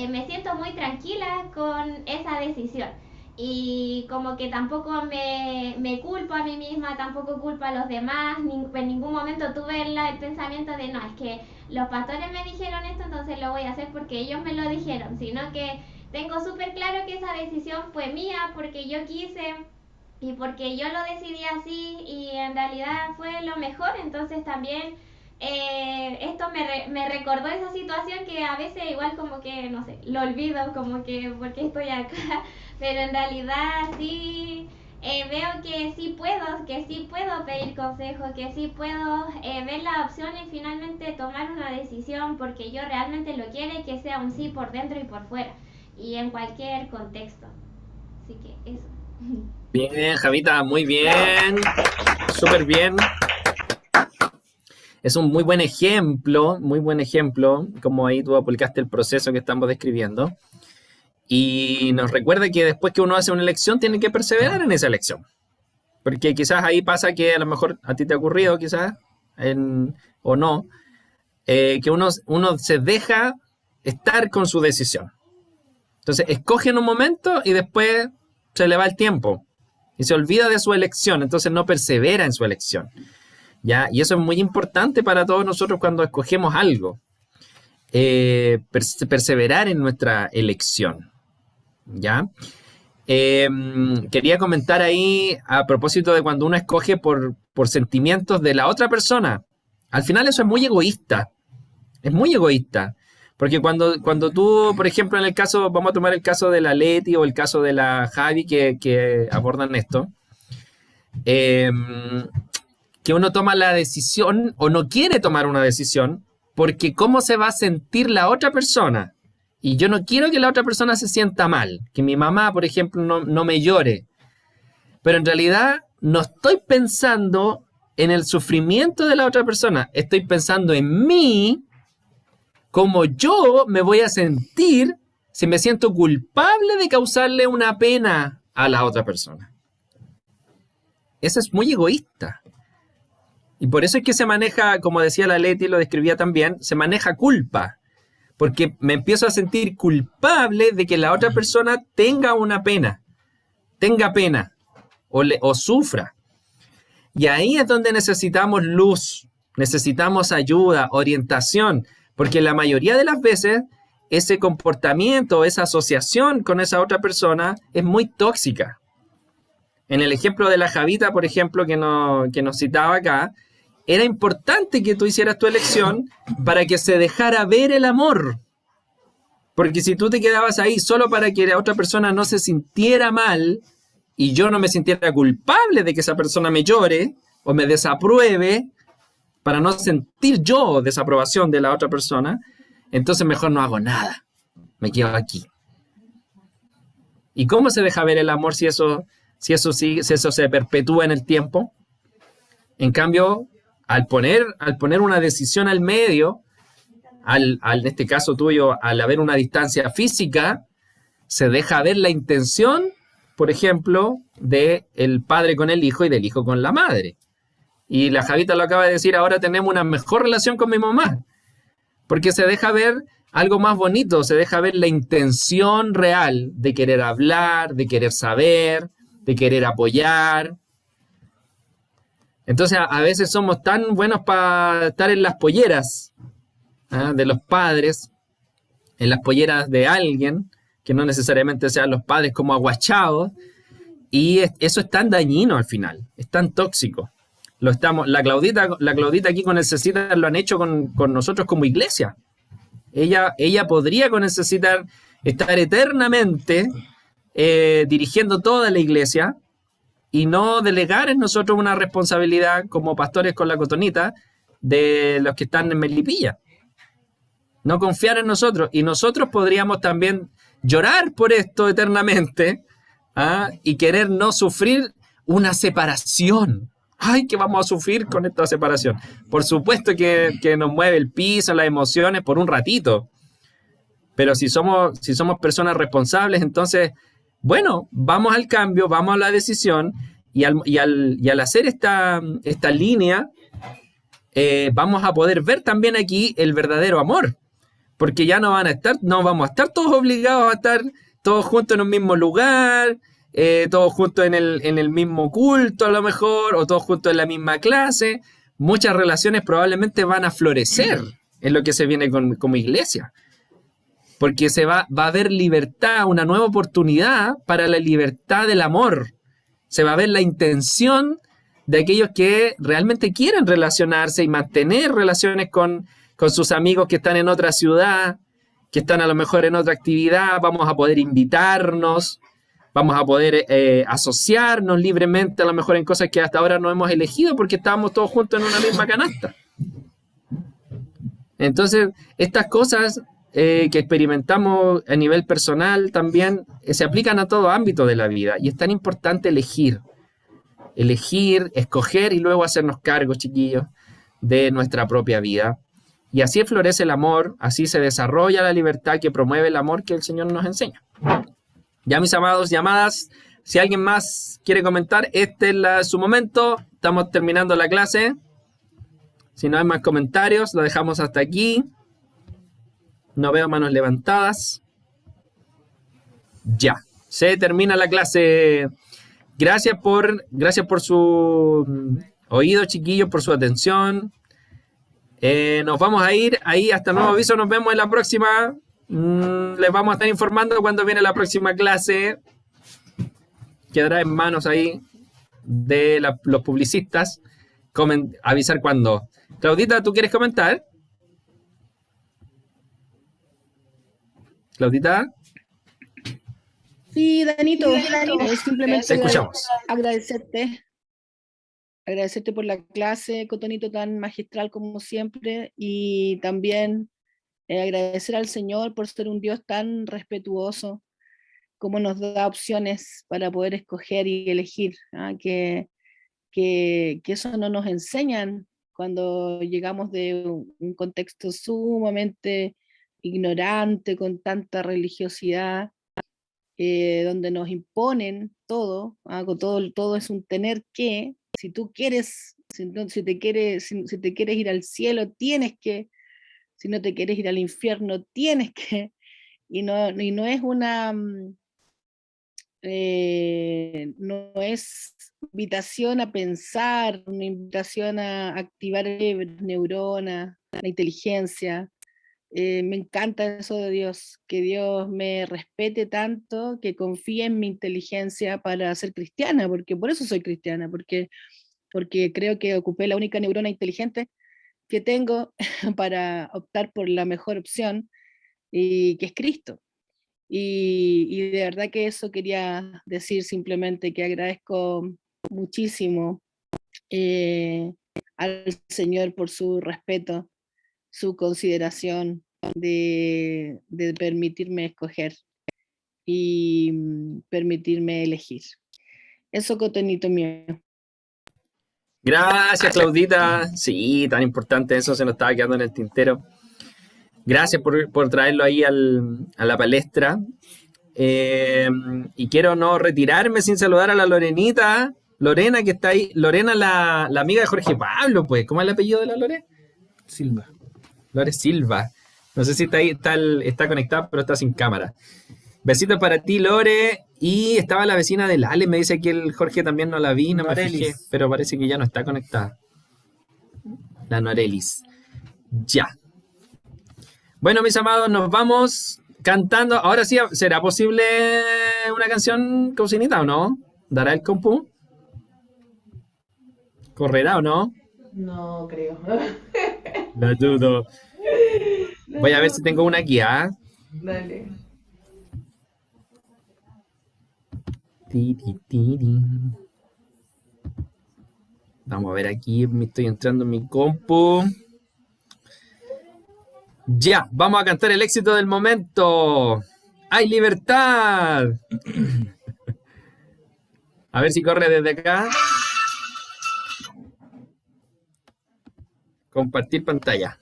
me siento muy tranquila con esa decisión. Y como que tampoco me culpo a mí misma, tampoco culpo a los demás, en ningún momento tuve el pensamiento de no, es que los pastores me dijeron esto, entonces lo voy a hacer porque ellos me lo dijeron, sino que tengo súper claro que esa decisión fue mía porque yo quise y porque yo lo decidí así y en realidad fue lo mejor, entonces también esto me recordó esa situación que a veces igual como que, no sé, lo olvido como que porque estoy acá, pero en realidad sí veo que sí puedo pedir consejo, que sí puedo ver las opciones y finalmente tomar una decisión porque yo realmente lo quiero y que sea un sí por dentro y por fuera y en cualquier contexto. Así que eso. Bien, Javita, muy bien. Súper bien. Es un muy buen ejemplo, como ahí tú aplicaste el proceso que estamos describiendo. Y nos recuerda que después que uno hace una elección, tiene que perseverar en esa elección. Porque quizás ahí pasa que a lo mejor a ti te ha ocurrido, quizás, o no, que uno se deja estar con su decisión. Entonces, escoge en un momento y después se le va el tiempo. Y se olvida de su elección, entonces no persevera en su elección. ¿Ya? Y eso es muy importante para todos nosotros cuando escogemos algo. Perseverar en nuestra elección. ¿Ya? Quería comentar ahí a propósito de cuando uno escoge por sentimientos de la otra persona. Al final eso es muy egoísta. Es muy egoísta. Porque cuando tú, por ejemplo, en el caso, vamos a tomar el caso de la Leti o el caso de la Javi que abordan esto, que uno toma la decisión o no quiere tomar una decisión porque cómo se va a sentir la otra persona. Y yo no quiero que la otra persona se sienta mal, que mi mamá, por ejemplo, no me llore. Pero en realidad no estoy pensando en el sufrimiento de la otra persona, estoy pensando en mí, cómo yo me voy a sentir si me siento culpable de causarle una pena a la otra persona. Eso es muy egoísta. Y por eso es que se maneja, como decía la Leti, lo describía también, se maneja culpa. Porque me empiezo a sentir culpable de que la otra persona tenga una pena, o sufra. Y ahí es donde necesitamos luz, necesitamos ayuda, orientación, porque la mayoría de las veces ese comportamiento, esa asociación con esa otra persona es muy tóxica. En el ejemplo de la Javita, por ejemplo, que nos citaba acá, era importante que tú hicieras tu elección para que se dejara ver el amor. Porque si tú te quedabas ahí solo para que la otra persona no se sintiera mal y yo no me sintiera culpable de que esa persona me llore o me desapruebe, para no sentir yo desaprobación de la otra persona, entonces mejor no hago nada. Me quedo aquí. ¿Y cómo se deja ver el amor si eso se perpetúa en el tiempo? En cambio, al poner una decisión al medio, en este caso tuyo, al haber una distancia física, se deja ver la intención, por ejemplo, del padre con el hijo y del hijo con la madre. Y la Javita lo acaba de decir, ahora tenemos una mejor relación con mi mamá, porque se deja ver algo más bonito, se deja ver la intención real de querer hablar, de querer saber, de querer apoyar. Entonces a veces somos tan buenos para estar en las polleras de los padres, en las polleras de alguien, que no necesariamente sean los padres como aguachados, y eso es tan dañino al final, es tan tóxico. La Claudita aquí con el Cecitar lo han hecho con nosotros como iglesia. Ella podría con el Cecitar estar eternamente dirigiendo toda la iglesia y no delegar en nosotros una responsabilidad como pastores con la Cotonita de los que están en Melipilla. No confiar en nosotros. Y nosotros podríamos también llorar por esto eternamente y querer no sufrir una separación. ¡Ay, que vamos a sufrir con esta separación! Por supuesto que nos mueve el piso, las emociones por un ratito. Pero si somos personas responsables, entonces, bueno, vamos al cambio, vamos a la decisión y al hacer esta línea, vamos a poder ver también aquí el verdadero amor. Porque ya no vamos a estar todos obligados a estar todos juntos en un mismo lugar, todos juntos en el mismo culto a lo mejor, o todos juntos en la misma clase. Muchas relaciones probablemente van a florecer en lo que se viene como iglesia. Porque va a haber libertad, una nueva oportunidad para la libertad del amor. Se va a ver la intención de aquellos que realmente quieren relacionarse y mantener relaciones con sus amigos que están en otra ciudad, que están a lo mejor en otra actividad. Vamos a poder invitarnos, vamos a poder asociarnos libremente a lo mejor en cosas que hasta ahora no hemos elegido porque estábamos todos juntos en una misma canasta. Entonces, estas cosas que experimentamos a nivel personal también se aplican a todo ámbito de la vida, y es tan importante elegir, escoger y luego hacernos cargo, chiquillos, de nuestra propia vida. Y así florece el amor, así se desarrolla la libertad que promueve el amor que el Señor nos enseña. Ya, mis amados y amadas, si alguien más quiere comentar, este es su momento. Estamos terminando la clase. Si no hay más comentarios, lo dejamos hasta aquí. No veo manos levantadas. Ya, se termina la clase. Gracias por su oído, chiquillos, por su atención. Nos vamos a ir ahí hasta nuevo aviso. Nos vemos en la próxima. Les vamos a estar informando cuando viene la próxima clase. Quedará en manos ahí de los publicistas avisar cuándo. Claudita, ¿tú quieres comentar? Claudita. Sí, Danito. Simplemente Te escuchamos. agradecerte por la clase, Cotonito, tan magistral como siempre, y también agradecer al Señor por ser un Dios tan respetuoso, como nos da opciones para poder escoger y elegir, que eso no nos enseñan cuando llegamos de un contexto sumamente ignorante, con tanta religiosidad, donde nos imponen todo, con todo es un tener que. Si tú quieres, si te quieres ir al cielo, tienes que. Si no te quieres ir al infierno, tienes que. Y no es no es invitación a pensar, una invitación a activar neuronas, la inteligencia. Me encanta eso de Dios, que Dios me respete tanto, que confíe en mi inteligencia para ser cristiana, porque por eso soy cristiana, porque creo que ocupé la única neurona inteligente que tengo para optar por la mejor opción, y que es Cristo. Y de verdad que eso quería decir, simplemente que agradezco muchísimo al Señor por su respeto, su consideración de permitirme escoger y permitirme elegir. Eso, Cotonito mío. Gracias, Claudita. Sí, tan importante eso, se nos estaba quedando en el tintero. Gracias por traerlo ahí a la palestra. Y quiero no retirarme sin saludar a la Lorenita. Lorena, que está ahí. Lorena, la amiga de Jorge Pablo, pues. ¿Cómo es el apellido de la Lore? Silva. Lore Silva. No sé si está ahí, está conectada, pero está sin cámara. Besitos para ti, Lore. Y estaba la vecina del Ale, me dice que el Jorge también no la vi, no me fijé, pero parece que ya no está conectada. La Norelis. Ya. Bueno, mis amados, nos vamos cantando. Ahora sí, ¿será posible una canción, Cocinita, o no? ¿Dará el compu? ¿Correrá o no? No creo. Lo dudo. Voy a ver si tengo una aquí, ¿ah? Dale. Vamos a ver aquí, me estoy entrando en mi compu. Ya, vamos a cantar el éxito del momento. ¡Hay libertad! A ver si corre desde acá. Compartir pantalla.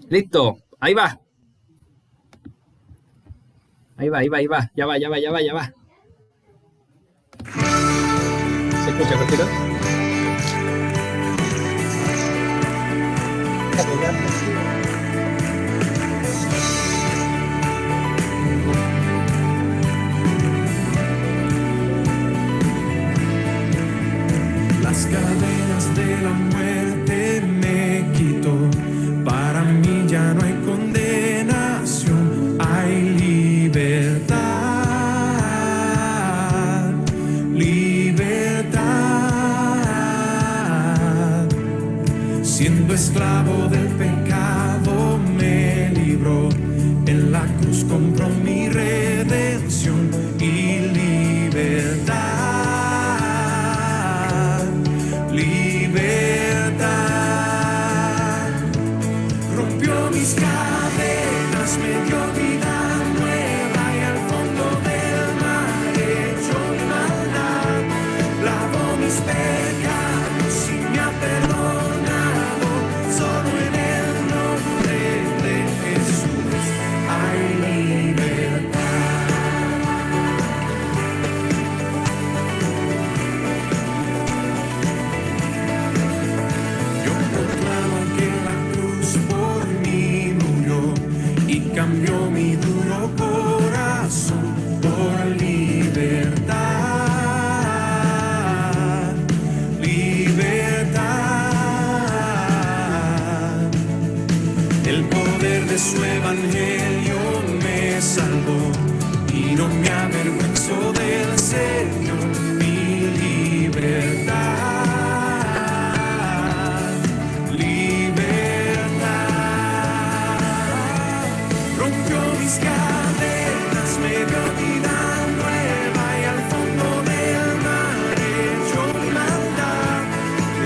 Listo, ahí va. Ahí va. Ya va. ¿Se escucha, Rosito? Las cadenas de la muerte me quitó. Para mí ya no hay condenación, hay libertad. siendo esclavo del pecado me libró. En la cruz compró mi redención y libertad, libertad. Rompió mis cadenas, me dio vida nueva y al fondo del mar echó mi maldad. Lavó mis pecados y me ha perdonado. Solo en el nombre de Jesús hay libertad. Yo proclamo que la cruz por mí murió y cambió mi duro corazón por libertad, libertad. El poder de su evangelio me salvó y no me avergüenzo del Señor, mi libertad, libertad. Rompió mis cadenas, me dio vida nueva y al fondo del mar echó mi maldad.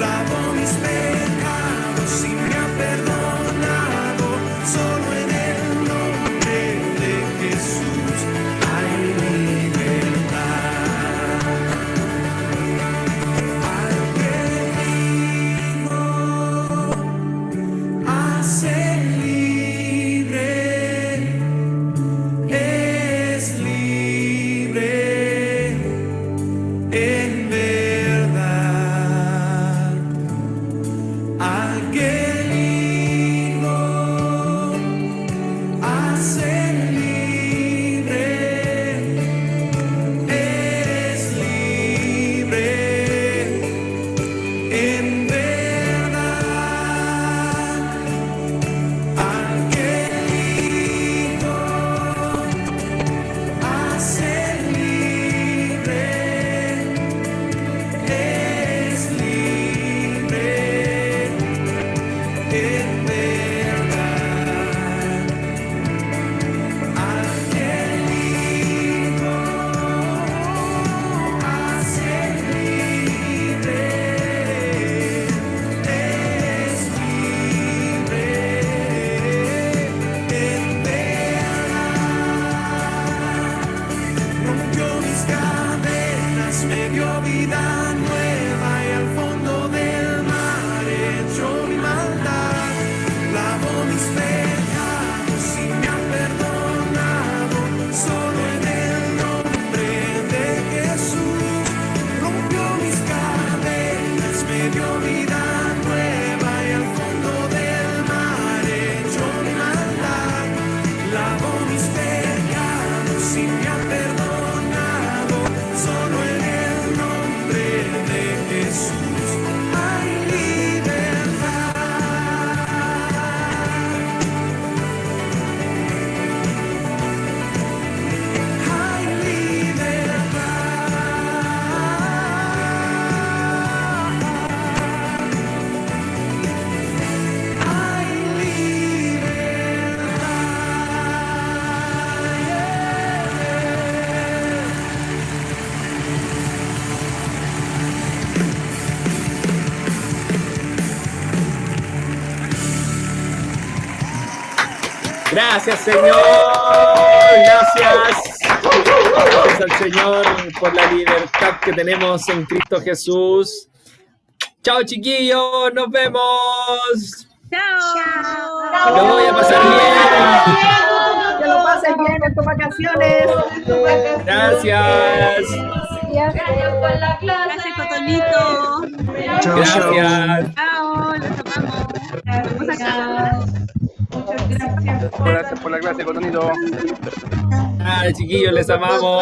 Lavó mis pecados y me ha perdonado. Solo en el nombre de Jesús hay libertad. Al que dijo, hace libre, es libre en verdad. Al que dijo, hace libre, es libre en verdad. Al que dijo, hace libre, es libre en verdad. Al que dijo, hace libre, es libre en verdad. Rompió mis cadenas, me dio vida nueva y al fondo del mar echó mi maldad. Lavó mis pecados y me ha perdonado. Solo en el nombre de Jesús. Rompió mis cadenas, me dio vida nueva y al fondo del mar echó mi maldad. Lavó mis pecados y me ha perdonado. Solo en el nombre de Jesús hay libertad. Hay libertad. Hay Gracias, Señor. Gracias. Gracias al Señor por la libertad que tenemos en Cristo Jesús. Chao, chiquillos. Nos vemos. Chao. Lo voy a pasar bien. Que lo pasen bien en tus vacaciones. Gracias. Gracias por la clase. Gracias, Cotonito. Gracias. Chao, los amamos. Vamos acá. Muchas gracias. Gracias por la clase, Cotonito. Chiquillos, les amamos.